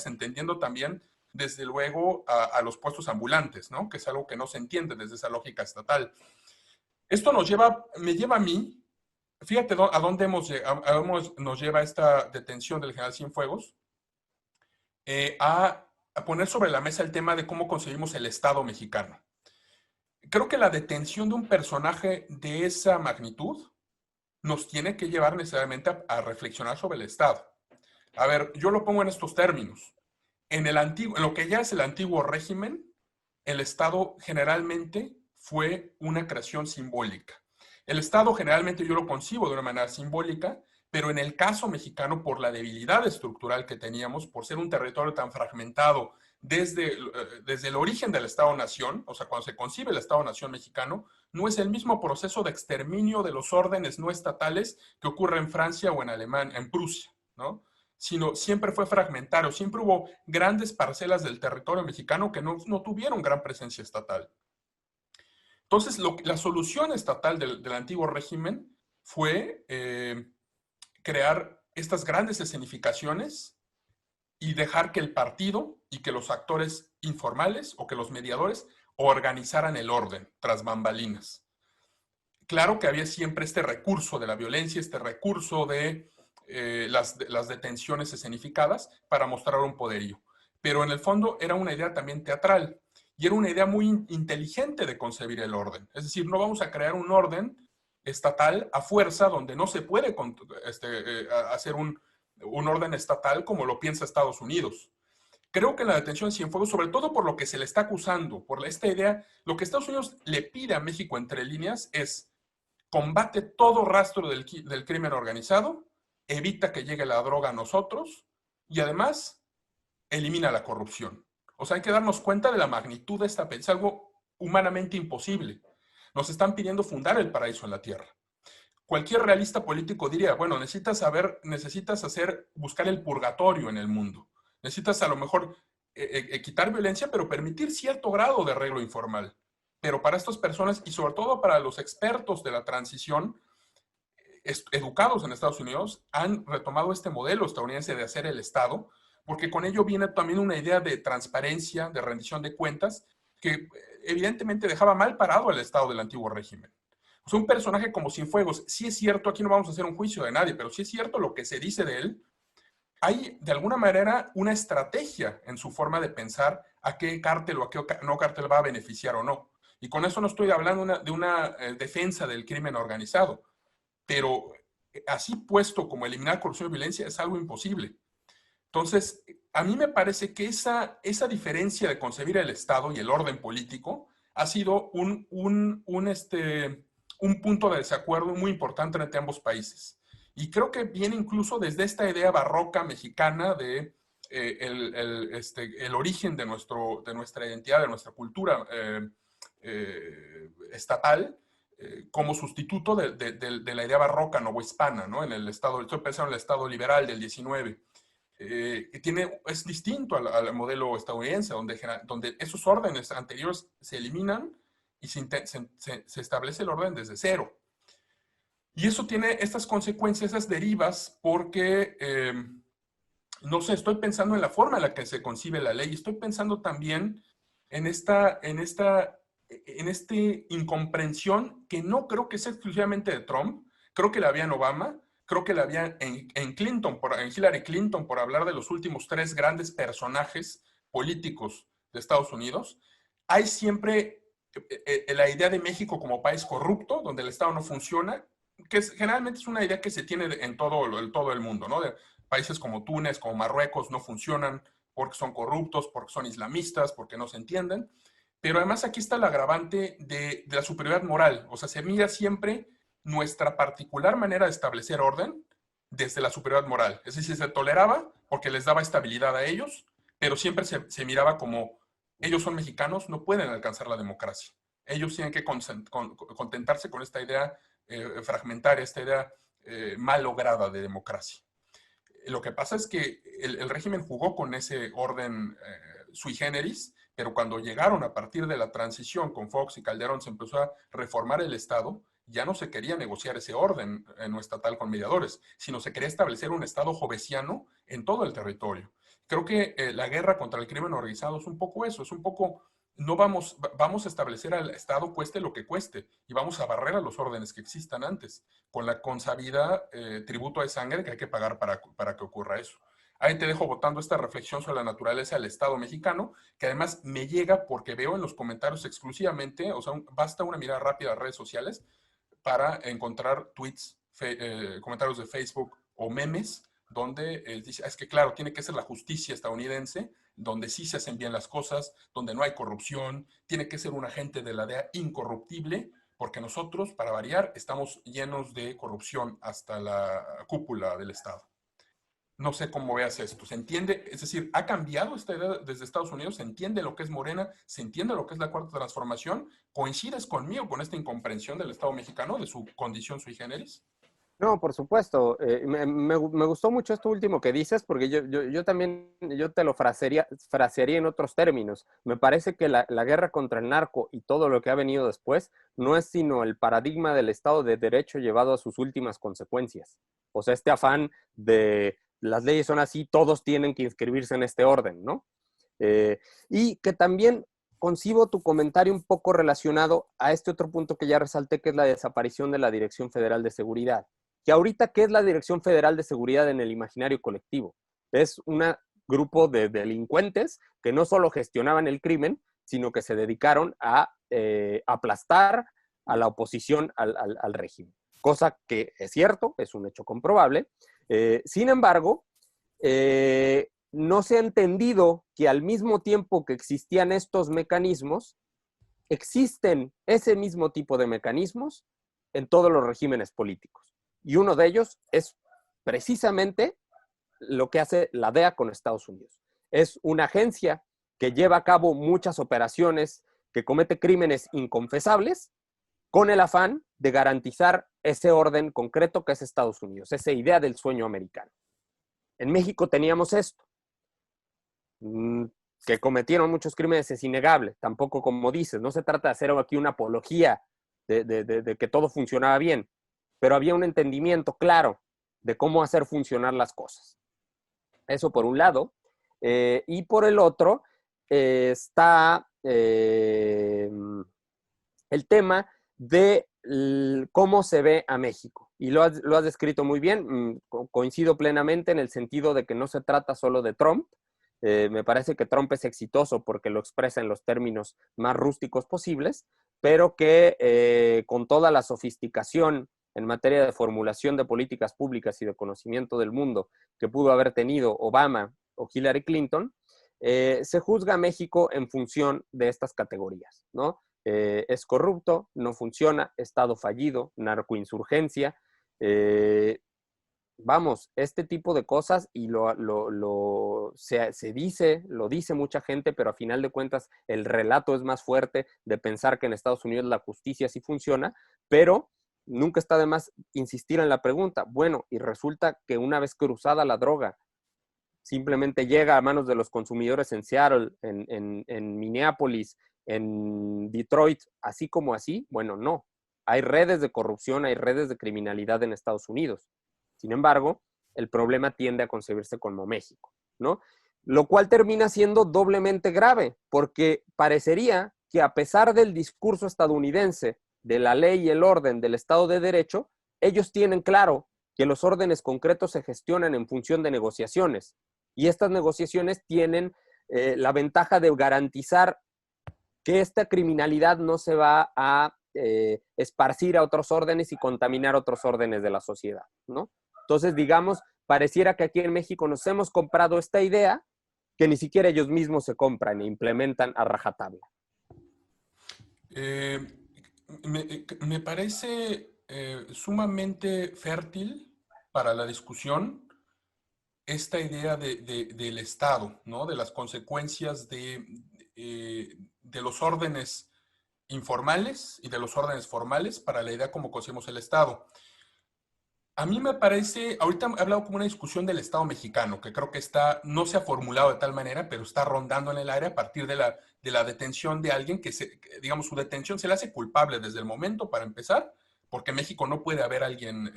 entendiendo también desde luego a los puestos ambulantes, ¿no? Que es algo que no se entiende desde esa lógica estatal. Esto me lleva a mí, fíjate a dónde nos lleva esta detención del general Cienfuegos, a poner sobre la mesa el tema de cómo concebimos el Estado mexicano. Creo que la detención de un personaje de esa magnitud nos tiene que llevar necesariamente a reflexionar sobre el Estado. A ver, yo lo pongo en estos términos. En lo que ya es el antiguo régimen, el Estado generalmente fue una creación simbólica. El Estado generalmente yo lo concibo de una manera simbólica, pero en el caso mexicano, por la debilidad estructural que teníamos, por ser un territorio tan fragmentado desde el origen del Estado-Nación, o sea, cuando se concibe el Estado-Nación mexicano, no es el mismo proceso de exterminio de los órdenes no estatales que ocurre en Francia o en Alemania, en Prusia, ¿no? Sino siempre fue fragmentario, siempre hubo grandes parcelas del territorio mexicano que no tuvieron gran presencia estatal. Entonces, la solución estatal del antiguo régimen fue crear estas grandes escenificaciones y dejar que el partido y que los actores informales o que los mediadores organizaran el orden tras bambalinas. Claro que había siempre este recurso de la violencia, este recurso de las detenciones escenificadas para mostrar un poderío. Pero en el fondo era una idea también teatral y era una idea muy inteligente de concebir el orden. Es decir, no vamos a crear un orden estatal a fuerza donde no se puede hacer un orden estatal como lo piensa Estados Unidos. Creo que la detención de Cienfuegos, sobre todo por lo que se le está acusando, por esta idea, lo que Estados Unidos le pide a México entre líneas es combate todo rastro del crimen organizado, evita que llegue la droga a nosotros y además elimina la corrupción. O sea, hay que darnos cuenta de la magnitud de esta es algo humanamente imposible. Nos están pidiendo fundar el paraíso en la tierra. Cualquier realista político diría, bueno, buscar el purgatorio en el mundo. Necesitas a lo mejor quitar violencia, pero permitir cierto grado de arreglo informal. Pero para estas personas y sobre todo para los expertos de la transición, educados en Estados Unidos, han retomado este modelo estadounidense de hacer el Estado, porque con ello viene también una idea de transparencia, de rendición de cuentas, que evidentemente dejaba mal parado al Estado del antiguo régimen. O sea, un personaje como Cienfuegos, sí es cierto, aquí no vamos a hacer un juicio de nadie, pero sí es cierto lo que se dice de él, hay de alguna manera una estrategia en su forma de pensar a qué cártel o a qué no cártel va a beneficiar o no. Y con eso no estoy hablando de una defensa del crimen organizado, pero así puesto como eliminar corrupción y violencia es algo imposible. Entonces, a mí me parece que esa diferencia de concebir el Estado y el orden político ha sido un punto de desacuerdo muy importante entre ambos países. Y creo que viene incluso desde esta idea barroca mexicana de el origen de nuestra identidad, de nuestra cultura estatal, como sustituto de la idea barroca novohispana, ¿no? Estoy pensando en el Estado liberal del 19. Es distinto al modelo estadounidense, donde esos órdenes anteriores se eliminan y se establece el orden desde cero. Y eso tiene estas consecuencias, esas derivas, porque, no sé, estoy pensando en la forma en la que se concibe la ley, estoy pensando también en esta incomprensión que no creo que sea exclusivamente de Trump, creo que la había en Obama, creo que la había en Hillary Clinton, por hablar de los últimos 3 grandes personajes políticos de Estados Unidos. Hay siempre la idea de México como país corrupto, donde el Estado no funciona, que generalmente es una idea que se tiene en todo el mundo, ¿no? De países como Túnez, como Marruecos, no funcionan porque son corruptos, porque son islamistas, porque no se entienden. Pero además aquí está el agravante de la superioridad moral. O sea, se mira siempre nuestra particular manera de establecer orden desde la superioridad moral. Es decir, se toleraba porque les daba estabilidad a ellos, pero siempre se miraba como ellos son mexicanos, no pueden alcanzar la democracia. Ellos tienen que contentarse con esta idea fragmentaria, esta idea mal lograda de democracia. Lo que pasa es que el régimen jugó con ese orden sui generis, pero cuando llegaron a partir de la transición con Fox y Calderón, se empezó a reformar el Estado, ya no se quería negociar ese orden no estatal con mediadores, sino se quería establecer un Estado jovesiano en todo el territorio. Creo que la guerra contra el crimen organizado es un poco eso, es un poco, no vamos a establecer al Estado cueste lo que cueste y vamos a barrer a los órdenes que existan antes, con la consabida tributo de sangre que hay que pagar para que ocurra eso. Ahí te dejo botando esta reflexión sobre la naturaleza del Estado mexicano, que además me llega porque veo en los comentarios exclusivamente, o sea, basta una mirada rápida a redes sociales para encontrar tweets, comentarios de Facebook o memes donde dice, es que claro, tiene que ser la justicia estadounidense, donde sí se hacen bien las cosas, donde no hay corrupción, tiene que ser un agente de la DEA incorruptible, porque nosotros, para variar, estamos llenos de corrupción hasta la cúpula del Estado. No sé cómo veas esto. ¿Se entiende? Es decir, ¿ha cambiado esta idea desde Estados Unidos? ¿Se entiende lo que es Morena? ¿Se entiende lo que es la Cuarta Transformación? ¿Coincides conmigo con esta incomprensión del Estado mexicano, de su condición sui generis? No, por supuesto. Me gustó mucho esto último que dices, porque yo también, yo te lo frasearía en otros términos. Me parece que la guerra contra el narco y todo lo que ha venido después no es sino el paradigma del Estado de Derecho llevado a sus últimas consecuencias. O sea, este afán de las leyes son así, todos tienen que inscribirse en este orden, ¿no? Y que también concibo tu comentario un poco relacionado a este otro punto que ya resalté, que es la desaparición de la Dirección Federal de Seguridad. Que ahorita, ¿qué es la Dirección Federal de Seguridad en el imaginario colectivo? Es un grupo de delincuentes que no solo gestionaban el crimen, sino que se dedicaron a aplastar a la oposición al régimen. Cosa que es cierto, es un hecho comprobable. Sin embargo, no se ha entendido que al mismo tiempo que existían estos mecanismos, existen ese mismo tipo de mecanismos en todos los regímenes políticos. Y uno de ellos es precisamente lo que hace la DEA con Estados Unidos. Es una agencia que lleva a cabo muchas operaciones, que comete crímenes inconfesables, con el afán de garantizar ese orden concreto que es Estados Unidos, esa idea del sueño americano. En México teníamos esto. Que cometieron muchos crímenes es innegable, tampoco como dices, no se trata de hacer aquí una apología de que todo funcionaba bien, pero había un entendimiento claro de cómo hacer funcionar las cosas. Eso por un lado. Y por el otro está el tema de cómo se ve a México. Y lo has descrito muy bien, coincido plenamente en el sentido de que no se trata solo de Trump. Me parece que Trump es exitoso porque lo expresa en los términos más rústicos posibles, pero que con toda la sofisticación en materia de formulación de políticas públicas y de conocimiento del mundo que pudo haber tenido Obama o Hillary Clinton, se juzga a México en función de estas categorías, ¿no? Es corrupto, no funciona, Estado fallido, narcoinsurgencia, vamos, este tipo de cosas y se dice, lo dice mucha gente, pero a final de cuentas el relato es más fuerte de pensar que en Estados Unidos la justicia sí funciona, pero nunca está de más insistir en la pregunta. Bueno, y resulta que una vez cruzada la droga, simplemente llega a manos de los consumidores en Seattle, en Minneapolis, en Detroit, así como así. Bueno, no. Hay redes de corrupción, hay redes de criminalidad en Estados Unidos. Sin embargo, el problema tiende a concebirse como México, ¿no? Lo cual termina siendo doblemente grave, porque parecería que a pesar del discurso estadounidense, de la ley y el orden del Estado de Derecho, ellos tienen claro que los órdenes concretos se gestionan en función de negociaciones. Y estas negociaciones tienen la ventaja de garantizar que esta criminalidad no se va a esparcir a otros órdenes y contaminar otros órdenes de la sociedad, ¿no? Entonces, digamos, pareciera que aquí en México nos hemos comprado esta idea que ni siquiera ellos mismos se compran e implementan a rajatabla. Me parece sumamente fértil para la discusión esta idea del Estado, ¿no? De las consecuencias de los órdenes informales y de los órdenes formales para la idea como concebimos el Estado. A mí me parece, ahorita he hablado como una discusión del Estado mexicano, que creo que no se ha formulado de tal manera, pero está rondando en el aire a partir de la detención de alguien digamos, su detención se le hace culpable desde el momento, para empezar, porque en México no puede haber alguien,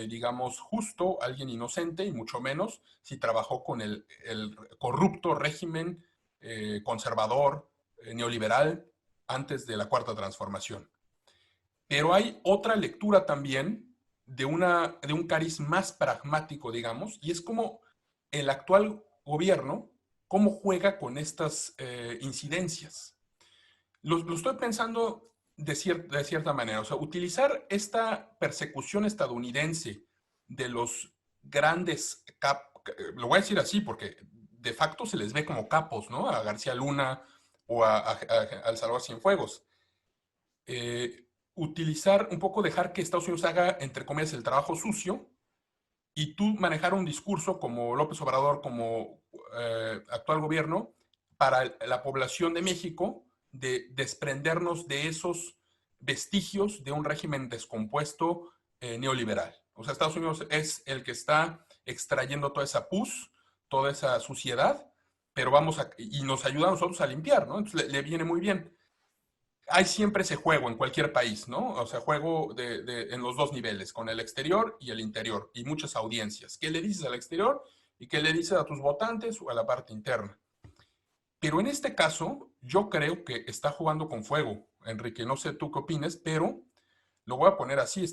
digamos, justo, alguien inocente, y mucho menos si trabajó con el corrupto régimen conservador, neoliberal, antes de la Cuarta Transformación. Pero hay otra lectura también de un cariz más pragmático, digamos, y es como el actual gobierno, cómo juega con estas incidencias. Lo estoy pensando de cierta manera, o sea, utilizar esta persecución estadounidense de los grandes lo voy a decir así porque de facto se les ve como capos, ¿no? A García Luna o a El Salvador Cienfuegos. Utilizar un poco, dejar que Estados Unidos haga, entre comillas, el trabajo sucio, y tú manejar un discurso como López Obrador, como actual gobierno, para la población de México, de desprendernos de esos vestigios de un régimen descompuesto neoliberal. O sea, Estados Unidos es el que está extrayendo toda esa pus, toda esa suciedad, pero y nos ayuda a nosotros a limpiar, ¿no? Entonces le viene muy bien. Hay siempre ese juego en cualquier país, ¿no? O sea, juego en los dos niveles, con el exterior y el interior, y muchas audiencias. ¿Qué le dices al exterior y qué le dices a tus votantes o a la parte interna? Pero en este caso, yo creo que está jugando con fuego, Enrique. No sé tú qué opines, pero lo voy a poner así.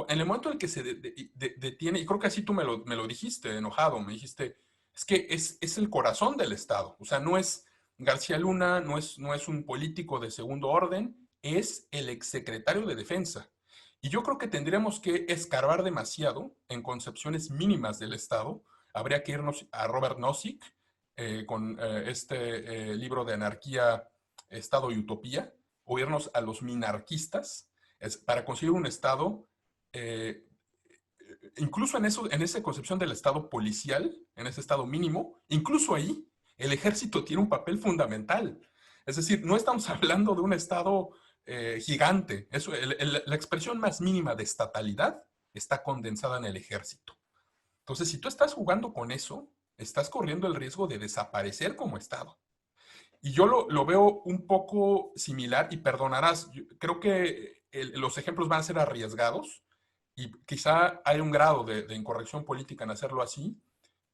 En el momento en el que se detiene, y creo que así tú me lo dijiste, enojado, me dijiste, es que es el corazón del Estado. O sea, no es García Luna, no es un político de segundo orden, es el exsecretario de Defensa. Y yo creo que tendríamos que escarbar demasiado en concepciones mínimas del Estado. Habría que irnos a Robert Nozick, con este libro de Anarquía, Estado y Utopía, o irnos a los minarquistas, para conseguir un Estado, eh, incluso en esa concepción del Estado policial, en ese Estado mínimo, incluso ahí el ejército tiene un papel fundamental. Es decir, no estamos hablando de un Estado gigante. La expresión más mínima de estatalidad está condensada en el ejército. Entonces, si tú estás jugando con eso, estás corriendo el riesgo de desaparecer como Estado. Y yo lo veo un poco similar, y perdonarás, creo que los ejemplos van a ser arriesgados y quizá hay un grado de incorrección política en hacerlo así,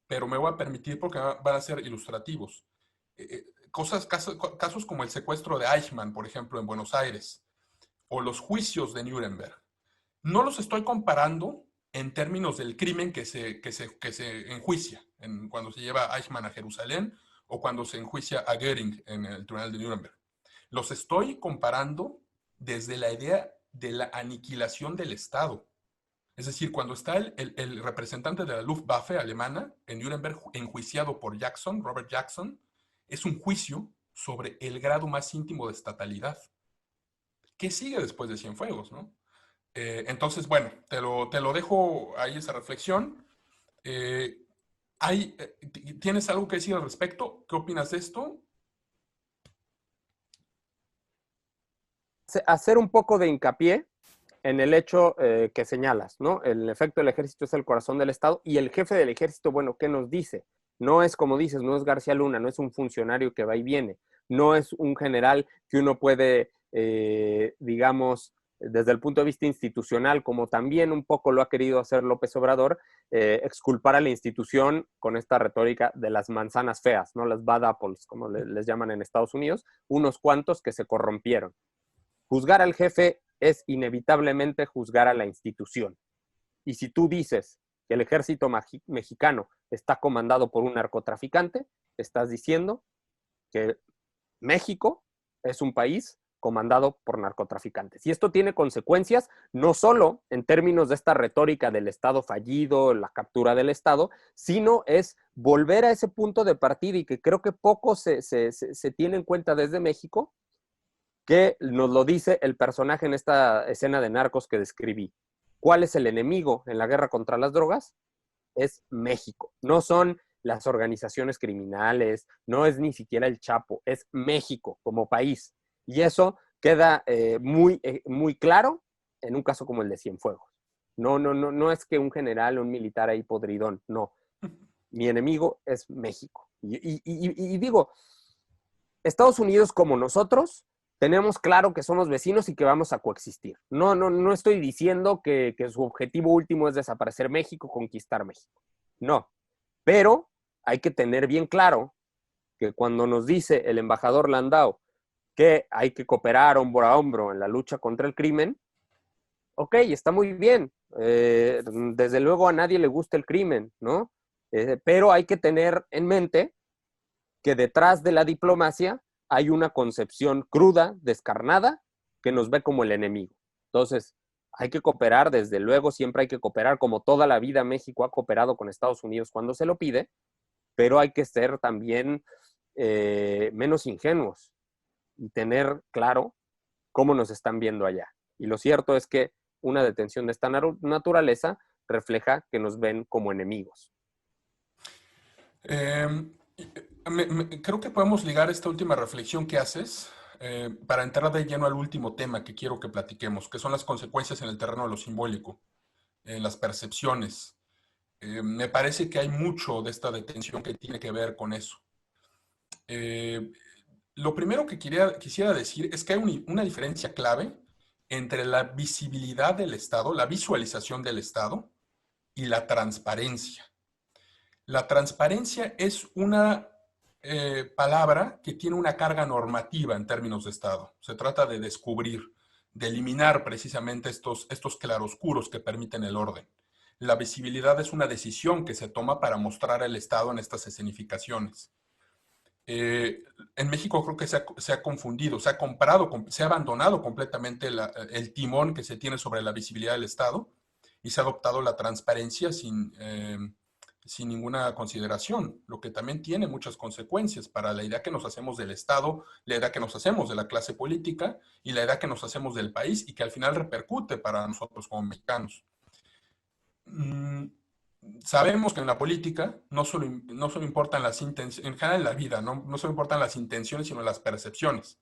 pero me voy a permitir porque van a ser ilustrativos. Casos como el secuestro de Eichmann, por ejemplo, en Buenos Aires, o los juicios de Nuremberg. No los estoy comparando en términos del crimen que se enjuicia cuando se lleva a Eichmann a Jerusalén, o cuando se enjuicia a Göring en el Tribunal de Nuremberg. Los estoy comparando desde la idea de la aniquilación del Estado. Es decir, cuando está el representante de la Luftwaffe alemana en Nuremberg enjuiciado por Jackson, Robert Jackson, es un juicio sobre el grado más íntimo de estatalidad. ¿Qué sigue después de Cienfuegos, no? Entonces, bueno, te lo dejo ahí esa reflexión. Eh, ¿Tienes algo que decir al respecto? ¿Qué opinas de esto? Hacer un poco de hincapié en el hecho que señalas, ¿no? En efecto, el ejército es el corazón del Estado, y el jefe del ejército, bueno, ¿qué nos dice? No es, como dices, no es García Luna, no es un funcionario que va y viene, no es un general que uno puede, digamos, desde el punto de vista institucional, como también un poco lo ha querido hacer López Obrador, exculpar a la institución con esta retórica de las manzanas feas, ¿no? Las bad apples, como les llaman en Estados Unidos, unos cuantos que se corrompieron. Juzgar al jefe es inevitablemente juzgar a la institución. Y si tú dices que el ejército mexicano está comandado por un narcotraficante, estás diciendo que México es un país comandado por narcotraficantes. Y esto tiene consecuencias no solo en términos de esta retórica del Estado fallido, la captura del Estado, sino es volver a ese punto de partida, y que creo que poco se tiene en cuenta desde México, que nos lo dice el personaje en esta escena de Narcos que describí. ¿Cuál es el enemigo en la guerra contra las drogas? Es México. No son las organizaciones criminales, no es ni siquiera el Chapo, es México como país. Y eso queda muy claro en un caso como el de Cienfuegos. No es que un general o un militar ahí podridón, no. Mi enemigo es México. Y digo, Estados Unidos como nosotros, tenemos claro que somos vecinos y que vamos a coexistir. No estoy diciendo que su objetivo último es desaparecer México, conquistar México. No, pero hay que tener bien claro que cuando nos dice el embajador Landau que hay que cooperar hombro a hombro en la lucha contra el crimen, ok, está muy bien. Desde luego a nadie le gusta el crimen, ¿no? Pero hay que tener en mente que detrás de la diplomacia hay una concepción cruda, descarnada, que nos ve como el enemigo. Entonces, hay que cooperar, desde luego, siempre hay que cooperar, como toda la vida México ha cooperado con Estados Unidos cuando se lo pide, pero hay que ser también menos ingenuos y tener claro cómo nos están viendo allá. Y lo cierto es que una detención de esta naturaleza refleja que nos ven como enemigos. Creo que podemos ligar esta última reflexión que haces para entrar de lleno al último tema que quiero que platiquemos, que son las consecuencias en el terreno de lo simbólico, en las percepciones. Me parece que hay mucho de esta detención que tiene que ver con eso. Lo primero que quisiera decir es que hay una diferencia clave entre la visibilidad del Estado, la visualización del Estado y la transparencia. La transparencia es una palabra que tiene una carga normativa en términos de Estado. Se trata de descubrir, de eliminar precisamente estos claroscuros que permiten el orden. La visibilidad es una decisión que se toma para mostrar el Estado en estas escenificaciones. En México creo que se ha confundido, se ha abandonado completamente el timón que se tiene sobre la visibilidad del Estado y se ha adoptado la transparencia sin ninguna consideración, lo que también tiene muchas consecuencias para la idea que nos hacemos del Estado, la idea que nos hacemos de la clase política y la idea que nos hacemos del país y que al final repercute para nosotros como mexicanos. Sabemos que en la política no solo importan las intenciones, en general en la vida, no solo importan las intenciones, sino las percepciones.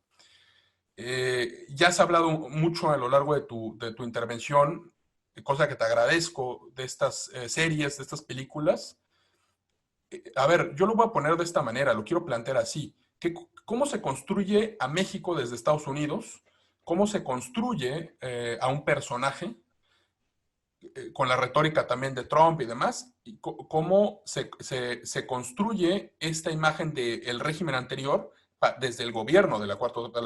Ya has hablado mucho a lo largo de tu intervención, cosa que te agradezco, de estas series, de estas películas. A ver, yo lo voy a poner de esta manera, lo quiero plantear así. ¿Cómo se construye a México desde Estados Unidos? ¿Cómo se construye a un personaje con la retórica también de Trump y demás? Y ¿cómo se construye esta imagen del régimen anterior desde el gobierno de la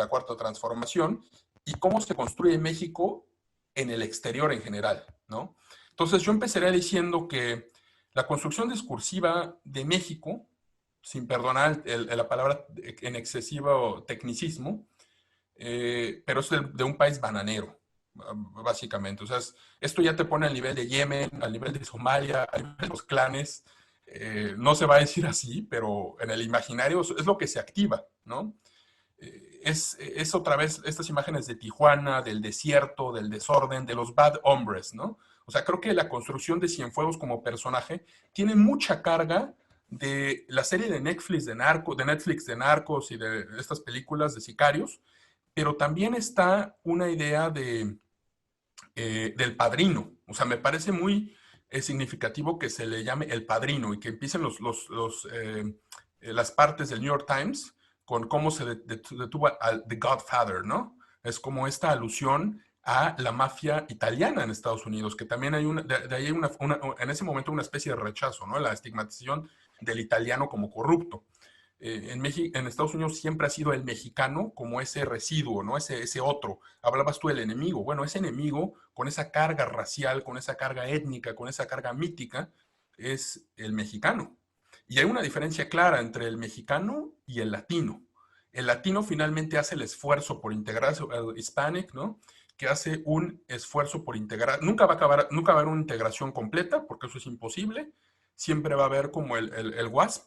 cuarta transformación? ¿Y cómo se construye México en el exterior en general, ¿no? Entonces yo empezaría diciendo que la construcción discursiva de México, sin perdonar la palabra en excesivo tecnicismo, pero es de un país bananero, básicamente. O sea, esto ya te pone al nivel de Yemen, al nivel de Somalia, al nivel de los clanes. No se va a decir así, pero en el imaginario es lo que se activa, ¿no? Es otra vez estas imágenes de Tijuana, del desierto, del desorden, de los bad hombres, ¿no? O sea, creo que la construcción de Cienfuegos como personaje tiene mucha carga de la serie de Netflix de Narcos y de estas películas de sicarios, pero también está una idea del padrino. O sea, me parece muy significativo que se le llame el padrino y que empiecen las partes del New York Times con cómo se detuvo al The Godfather, ¿no? Es como esta alusión a la mafia italiana en Estados Unidos, que también hay de ahí en ese momento una especie de rechazo, ¿no? La estigmatización del italiano como corrupto. En Estados Unidos siempre ha sido el mexicano como ese residuo, ¿no? Ese otro. Hablabas tú del enemigo. Bueno, ese enemigo con esa carga racial, con esa carga étnica, con esa carga mítica, es el mexicano. Y hay una diferencia clara entre el mexicano y el latino. El latino finalmente hace el esfuerzo por integrarse, el hispanic, ¿no? Que hace un esfuerzo por integrar. Nunca va a haber una integración completa, porque eso es imposible. Siempre va a haber como el WASP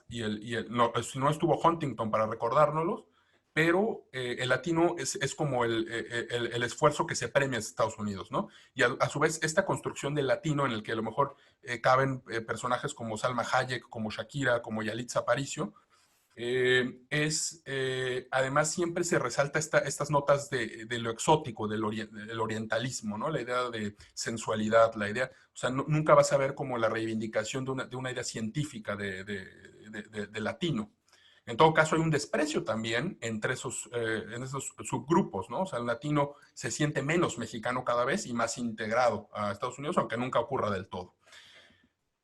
no, si no estuvo Huntington para recordárnoslo, pero el latino es como el esfuerzo que se premia en Estados Unidos, ¿no? Y a su vez, esta construcción del latino en el que a lo mejor caben personajes como Salma Hayek, como Shakira, como Yalitza Aparicio, además siempre se resalta estas notas de lo exótico, del orientalismo, ¿no? La idea de sensualidad, la idea, o sea, nunca vas a ver como la reivindicación de una idea científica de latino. En todo caso, hay un desprecio también en esos subgrupos, ¿no? O sea, el latino se siente menos mexicano cada vez y más integrado a Estados Unidos, aunque nunca ocurra del todo.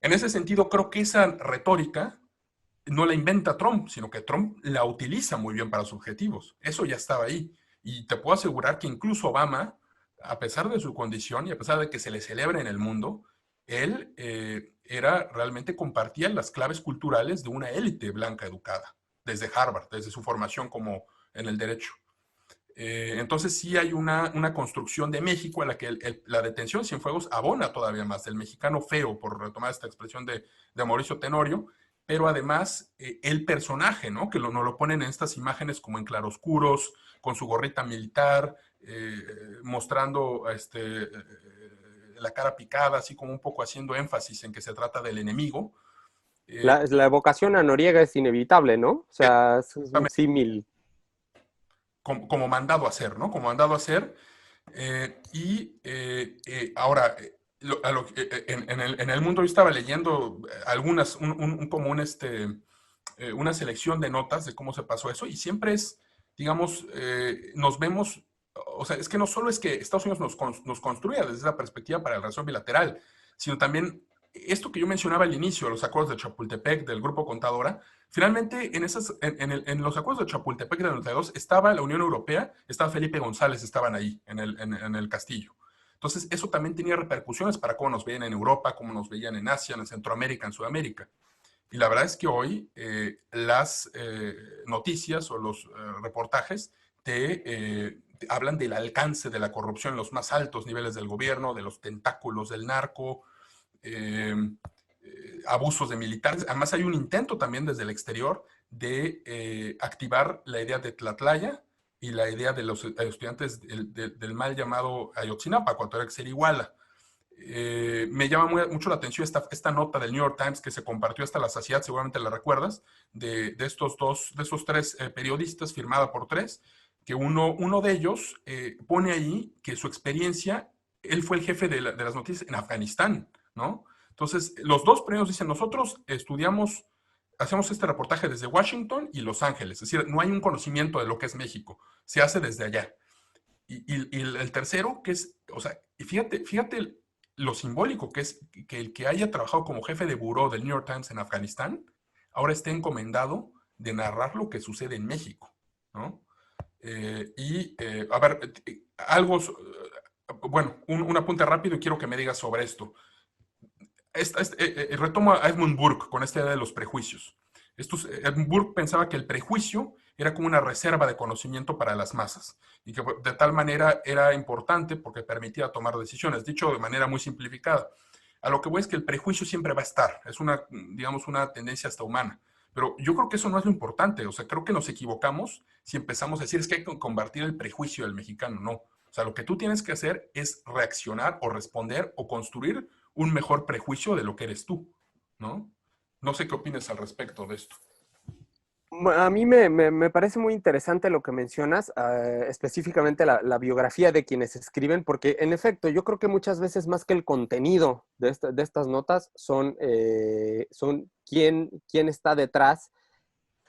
En ese sentido, creo que esa retórica no la inventa Trump, sino que Trump la utiliza muy bien para sus objetivos. Eso ya estaba ahí. Y te puedo asegurar que incluso Obama, a pesar de su condición y a pesar de que se le celebra en el mundo, él realmente compartía las claves culturales de una élite blanca educada, desde Harvard, desde su formación como en el derecho. Entonces sí hay una construcción de México a la que la detención de Cienfuegos abona todavía más, del mexicano feo, por retomar esta expresión de Mauricio Tenorio, pero además el personaje, ¿no? Que nos lo ponen en estas imágenes como en claroscuros, con su gorrita militar, mostrando la cara picada, así como un poco haciendo énfasis en que se trata del enemigo. La evocación a Noriega es inevitable, ¿no? O sea, es un símil. Como mandado a hacer, ¿no? Como mandado a hacer. Ahora, en el mundo yo estaba leyendo algunas, una selección de notas de cómo se pasó eso y siempre es, digamos, nos vemos, o sea, es que no solo es que Estados Unidos nos construya desde esa perspectiva para la relación bilateral, sino también esto que yo mencionaba al inicio, los acuerdos de Chapultepec del Grupo Contadora, finalmente en los acuerdos de Chapultepec del 92 estaba la Unión Europea, estaba Felipe González, estaban ahí en el castillo. Entonces, eso también tenía repercusiones para cómo nos veían en Europa, cómo nos veían en Asia, en Centroamérica, en Sudamérica. Y la verdad es que hoy las noticias o los reportajes te hablan del alcance de la corrupción en los más altos niveles del gobierno, de los tentáculos del narco, eh, abusos de militares. Además hay un intento también desde el exterior de activar la idea de Tlatlaya y la idea de los estudiantes del mal llamado Ayotzinapa, cuando era que ser Iguala. Me llama mucho la atención esta nota del New York Times que se compartió hasta la saciedad, seguramente la recuerdas, de esos tres periodistas, firmada por tres, que uno de ellos pone ahí que su experiencia, él fue el jefe de las noticias en Afganistán, ¿no? Entonces, los dos premios dicen, nosotros hacemos este reportaje desde Washington y Los Ángeles, es decir, no hay un conocimiento de lo que es México, se hace desde allá. Y el tercero, que es, o sea, y fíjate lo simbólico que es que el que haya trabajado como jefe de buró del New York Times en Afganistán, ahora esté encomendado de narrar lo que sucede en México, ¿no? A ver, bueno, un apunte rápido y quiero que me digas sobre esto. Retomo a Edmund Burke con esta idea de los prejuicios. Edmund Burke pensaba que el prejuicio era como una reserva de conocimiento para las masas y que de tal manera era importante porque permitía tomar decisiones, dicho de manera muy simplificada. A lo que voy es que el prejuicio siempre va a estar, es digamos, una tendencia hasta humana. Pero yo creo que eso no es lo importante, o sea, creo que nos equivocamos si empezamos a decir es que hay que combatir el prejuicio del mexicano, no. O sea, lo que tú tienes que hacer es reaccionar o responder o construir un mejor prejuicio de lo que eres tú, ¿no? No sé qué opinas al respecto de esto. A mí me parece muy interesante lo que mencionas, específicamente la biografía de quienes escriben, porque en efecto yo creo que muchas veces más que el contenido de estas notas son quién está detrás,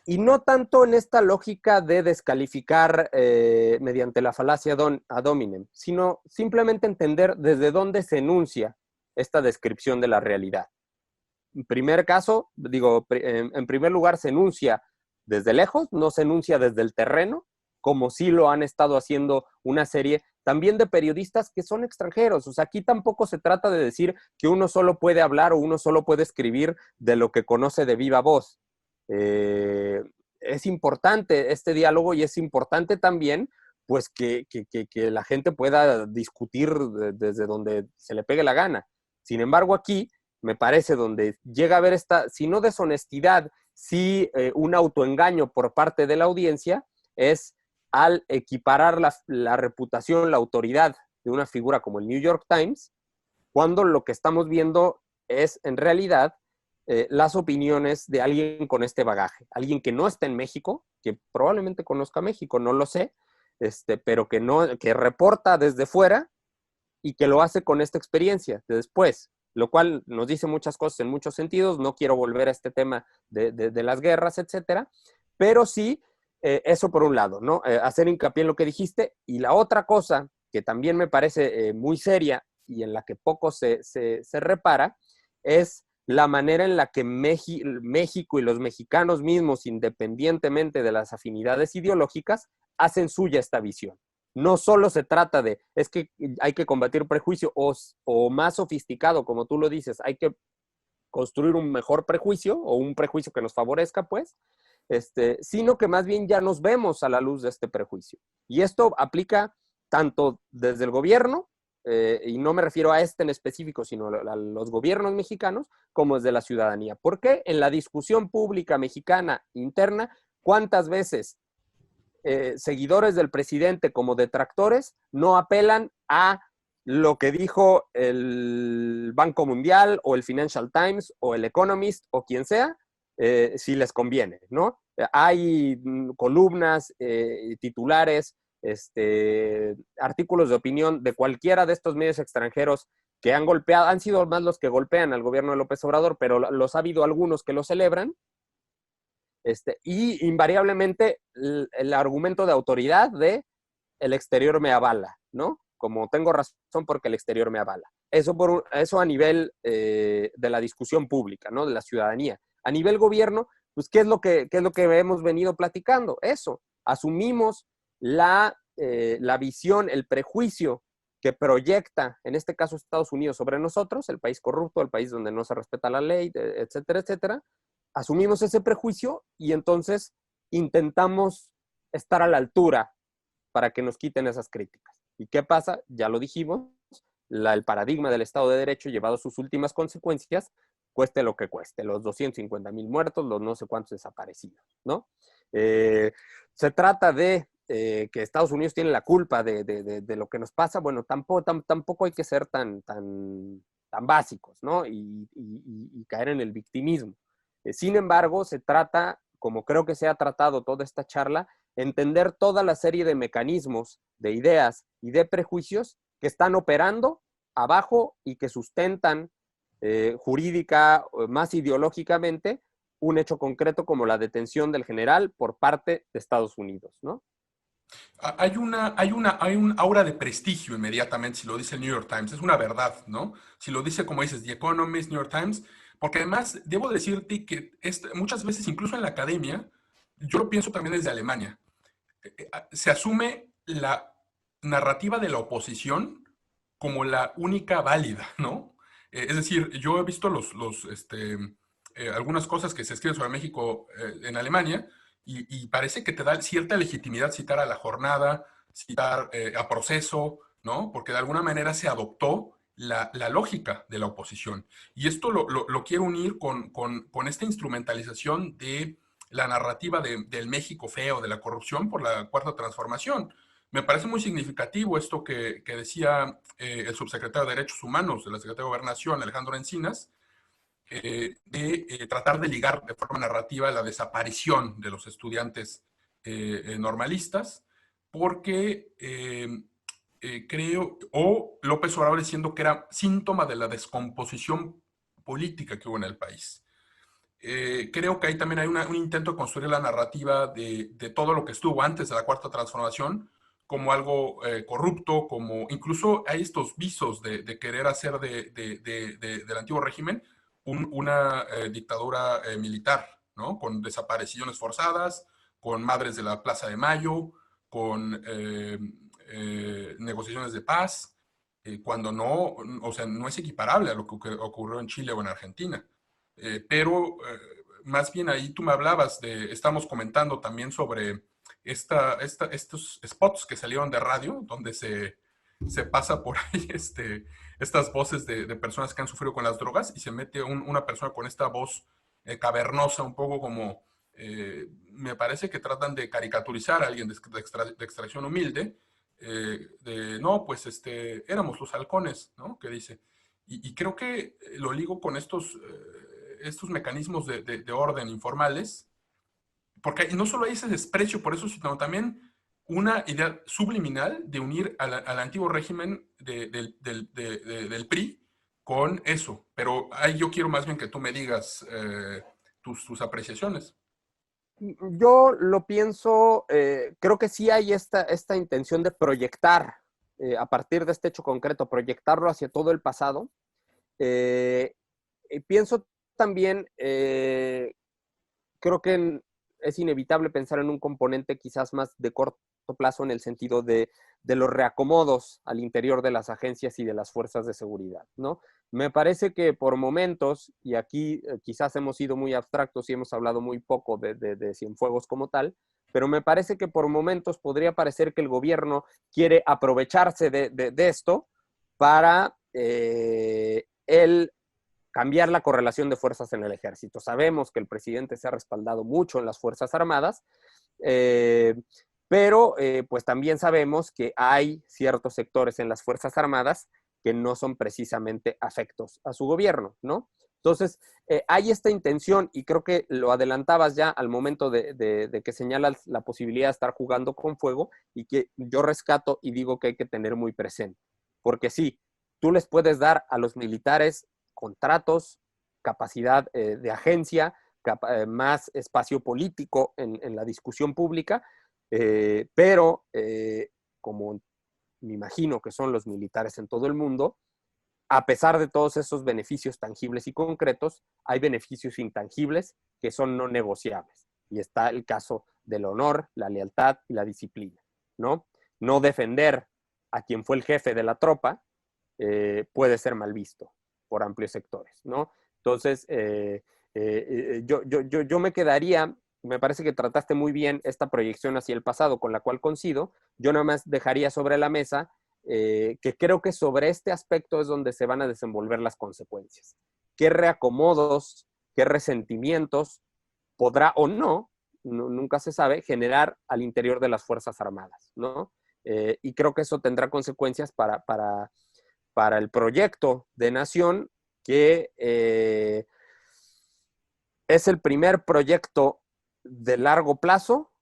y no tanto en esta lógica de descalificar mediante la falacia ad hominem, sino simplemente entender desde dónde se enuncia esta descripción de la realidad. En primer caso, en primer lugar se enuncia desde lejos, no se enuncia desde el terreno, como sí lo han estado haciendo una serie también de periodistas que son extranjeros. O sea, aquí tampoco se trata de decir que uno solo puede hablar o uno solo puede escribir de lo que conoce de viva voz. Es importante este diálogo y es importante también pues que la gente pueda discutir desde donde se le pegue la gana. Sin embargo, aquí me parece donde llega a haber esta, si no deshonestidad, sí un autoengaño por parte de la audiencia, es al equiparar la reputación, la autoridad de una figura como el New York Times, cuando lo que estamos viendo es en realidad las opiniones de alguien con este bagaje, alguien que no está en México, que probablemente conozca México, no lo sé, pero que reporta desde fuera y que lo hace con esta experiencia de después, lo cual nos dice muchas cosas en muchos sentidos. No quiero volver a este tema de las guerras, etcétera, pero sí, eso por un lado, ¿no? Hacer hincapié en lo que dijiste. Y la otra cosa que también me parece muy seria y en la que poco se repara es la manera en la que México y los mexicanos mismos, independientemente de las afinidades ideológicas, hacen suya esta visión. No solo se trata de, es que hay que combatir prejuicio o más sofisticado, como tú lo dices, hay que construir un mejor prejuicio o un prejuicio que nos favorezca, pues, sino que más bien ya nos vemos a la luz de este prejuicio. Y esto aplica tanto desde el gobierno, y no me refiero a este en específico, sino a los gobiernos mexicanos, como desde la ciudadanía. ¿Por qué en la discusión pública mexicana interna, cuántas veces seguidores del presidente como detractores no apelan a lo que dijo el Banco Mundial o el Financial Times o el Economist o quien sea, si les conviene, ¿no? Hay columnas, titulares, artículos de opinión de cualquiera de estos medios extranjeros que han sido más los que golpean al gobierno de López Obrador, pero los ha habido algunos que lo celebran, y invariablemente el argumento de autoridad de el exterior me avala, ¿no? Como tengo razón porque el exterior me avala. Eso a nivel de la discusión pública, ¿no? De la ciudadanía. A nivel gobierno, pues, ¿qué es lo que hemos venido platicando? Eso. Asumimos la visión, el prejuicio que proyecta, en este caso Estados Unidos, sobre nosotros, el país corrupto, el país donde no se respeta la ley, etcétera, etcétera. Asumimos ese prejuicio y entonces intentamos estar a la altura para que nos quiten esas críticas. ¿Y qué pasa? Ya lo dijimos, el paradigma del Estado de Derecho llevado a sus últimas consecuencias, cueste lo que cueste, los 250,000 muertos, los no sé cuántos desaparecidos, ¿no? Se trata de que Estados Unidos tiene la culpa de lo que nos pasa. Bueno, tampoco hay que ser tan básicos, ¿no? Y caer en el victimismo. Sin embargo, se trata, como creo que se ha tratado toda esta charla, entender toda la serie de mecanismos, de ideas y de prejuicios que están operando abajo y que sustentan jurídica, más ideológicamente, un hecho concreto como la detención del general por parte de Estados Unidos, ¿no? Hay un aura de prestigio inmediatamente si lo dice el New York Times. Es una verdad, ¿no? Si lo dice, como dices, The Economist, New York Times, porque además debo decirte que muchas veces, incluso en la academia, yo lo pienso también desde Alemania, se asume la narrativa de la oposición como la única válida, ¿no? Es decir, yo he visto algunas cosas que se escriben sobre México en Alemania y parece que te da cierta legitimidad citar a La Jornada, citar a Proceso, ¿no? Porque de alguna manera se adoptó la lógica de la oposición. Y esto lo quiero unir con esta instrumentalización de la narrativa del México feo, de la corrupción por la Cuarta Transformación. Me parece muy significativo esto que decía el subsecretario de Derechos Humanos de la Secretaría de Gobernación, Alejandro Encinas, de tratar de ligar de forma narrativa la desaparición de los estudiantes normalistas, porque creo, o López Obrador diciendo que era síntoma de la descomposición política que hubo en el país. Creo que ahí también hay un intento de construir la narrativa de todo lo que estuvo antes de la Cuarta Transformación como algo corrupto, como incluso hay estos visos de querer hacer del antiguo régimen una dictadura militar, ¿no? Con desapariciones forzadas, con madres de la Plaza de Mayo, con negociaciones de paz, cuando no, o sea, no es equiparable a lo que ocurrió en Chile o en Argentina. Pero más bien ahí tú me hablabas estamos comentando también sobre estos spots que salieron de radio, donde se pasa por ahí estas voces de personas que han sufrido con las drogas y se mete una persona con esta voz cavernosa, un poco como Me parece que tratan de caricaturizar a alguien de extracción humilde, no, pues éramos los halcones, ¿no? Que dice. Y creo que lo ligo con estos mecanismos de orden informales, porque no solo hay ese desprecio por eso, sino también una idea subliminal de unir al antiguo régimen del PRI con eso. Pero ahí yo quiero más bien que tú me digas tus apreciaciones. Yo lo pienso, creo que sí hay esta intención de proyectar, a partir de este hecho concreto, proyectarlo hacia todo el pasado. Y pienso también, creo que es inevitable pensar en un componente quizás más de corto plazo en el sentido de los reacomodos al interior de las agencias y de las fuerzas de seguridad, ¿no? Me parece que por momentos, y aquí quizás hemos sido muy abstractos y hemos hablado muy poco de Cienfuegos como tal, pero me parece que por momentos podría parecer que el gobierno quiere aprovecharse de esto para él cambiar la correlación de fuerzas en el ejército. Sabemos que el presidente se ha respaldado mucho en las Fuerzas Armadas, eh, pero pues también sabemos que hay ciertos sectores en las Fuerzas Armadas que no son precisamente afectos a su gobierno, ¿no? Entonces, hay esta intención, y creo que lo adelantabas ya al momento de que señalas la posibilidad de estar jugando con fuego, y que yo rescato y digo que hay que tener muy presente. Porque sí, tú les puedes dar a los militares contratos, capacidad de agencia, más espacio político en la discusión pública, pero como me imagino que son los militares en todo el mundo, a pesar de todos esos beneficios tangibles y concretos, hay beneficios intangibles que son no negociables. Y está el caso del honor, la lealtad y la disciplina, ¿no? No defender a quien fue el jefe de la tropa puede ser mal visto por amplios sectores, ¿no? Entonces, yo me quedaría, me parece que trataste muy bien esta proyección hacia el pasado, con la cual coincido. Yo nada más dejaría sobre la mesa que creo que sobre este aspecto es donde se van a desenvolver las consecuencias. ¿Qué reacomodos, qué resentimientos podrá o no, nunca se sabe, generar al interior de las Fuerzas Armadas, ¿no? Y creo que eso tendrá consecuencias para el proyecto de nación que es el primer proyecto de largo plazo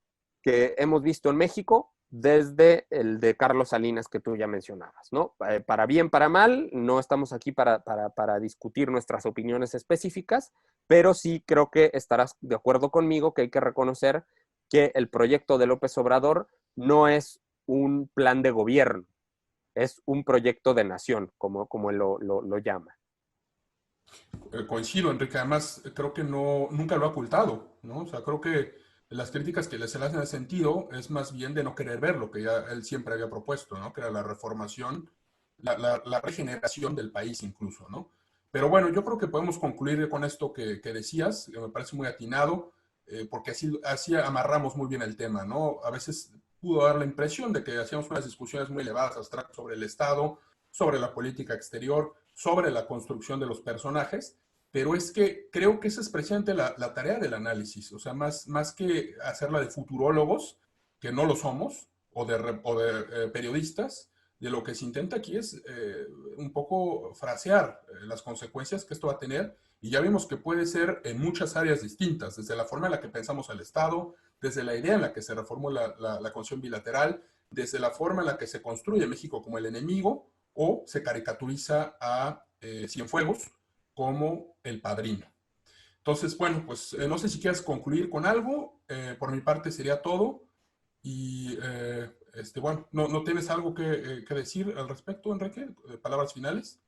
que hemos visto en México desde el de Carlos Salinas que tú ya mencionabas, ¿no? Para bien, para mal, no estamos aquí para discutir nuestras opiniones específicas, pero sí creo que estarás de acuerdo conmigo que hay que reconocer que el proyecto de López Obrador no es un plan de gobierno, es un proyecto de nación, como él lo llama. Coincido, Enrique. Además, creo que no, nunca lo ha ocultado, ¿no? O sea, creo que las críticas que se le hacen en ese sentido es más bien de no querer ver lo que ya él siempre había propuesto, ¿no? Que era la reformación, la regeneración del país incluso, ¿no? Pero bueno, yo creo que podemos concluir con esto que decías, que me parece muy atinado, porque así amarramos muy bien el tema, ¿no? A veces pudo dar la impresión de que hacíamos unas discusiones muy elevadas, abstractas sobre el Estado, sobre la política exterior, sobre la construcción de los personajes, pero es que creo que esa es precisamente la tarea del análisis, o sea, más que hacerla de futurólogos, que no lo somos, o de periodistas, de lo que se intenta aquí es un poco frasear las consecuencias que esto va a tener, y ya vimos que puede ser en muchas áreas distintas, desde la forma en la que pensamos al Estado, desde la idea en la que se reformó la Constitución bilateral, desde la forma en la que se construye México como el enemigo, o se caricaturiza a Cienfuegos como el padrino. Entonces, bueno, pues no sé si quieres concluir con algo. Por mi parte sería todo. Y bueno, ¿no tienes algo que decir al respecto, Enrique? ¿Palabras finales?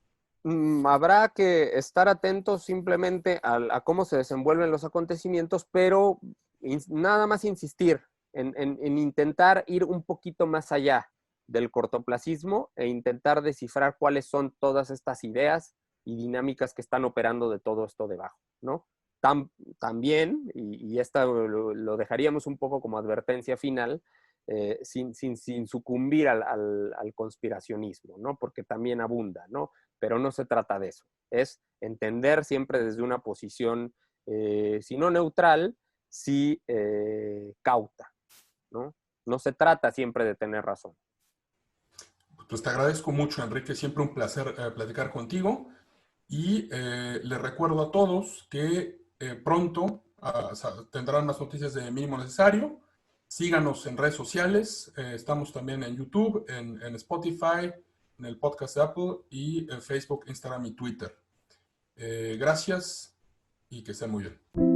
Habrá que estar atentos simplemente a cómo se desenvuelven los acontecimientos, pero nada más insistir en intentar ir un poquito más allá del cortoplacismo e intentar descifrar cuáles son todas estas ideas y dinámicas que están operando de todo esto debajo, ¿no? También, y esta lo dejaríamos un poco como advertencia final, sin sucumbir al conspiracionismo, ¿no? Porque también abunda, ¿no? Pero no se trata de eso. Es entender siempre desde una posición, si no neutral, sí cauta, ¿no? No se trata siempre de tener razón. Pues te agradezco mucho, Enrique. Siempre un placer platicar contigo. Y les recuerdo a todos que pronto tendrán más noticias de Mínimo Necesario. Síganos en redes sociales. Estamos también en YouTube, en Spotify, en el podcast de Apple y en Facebook, Instagram y Twitter. Gracias y que estén muy bien.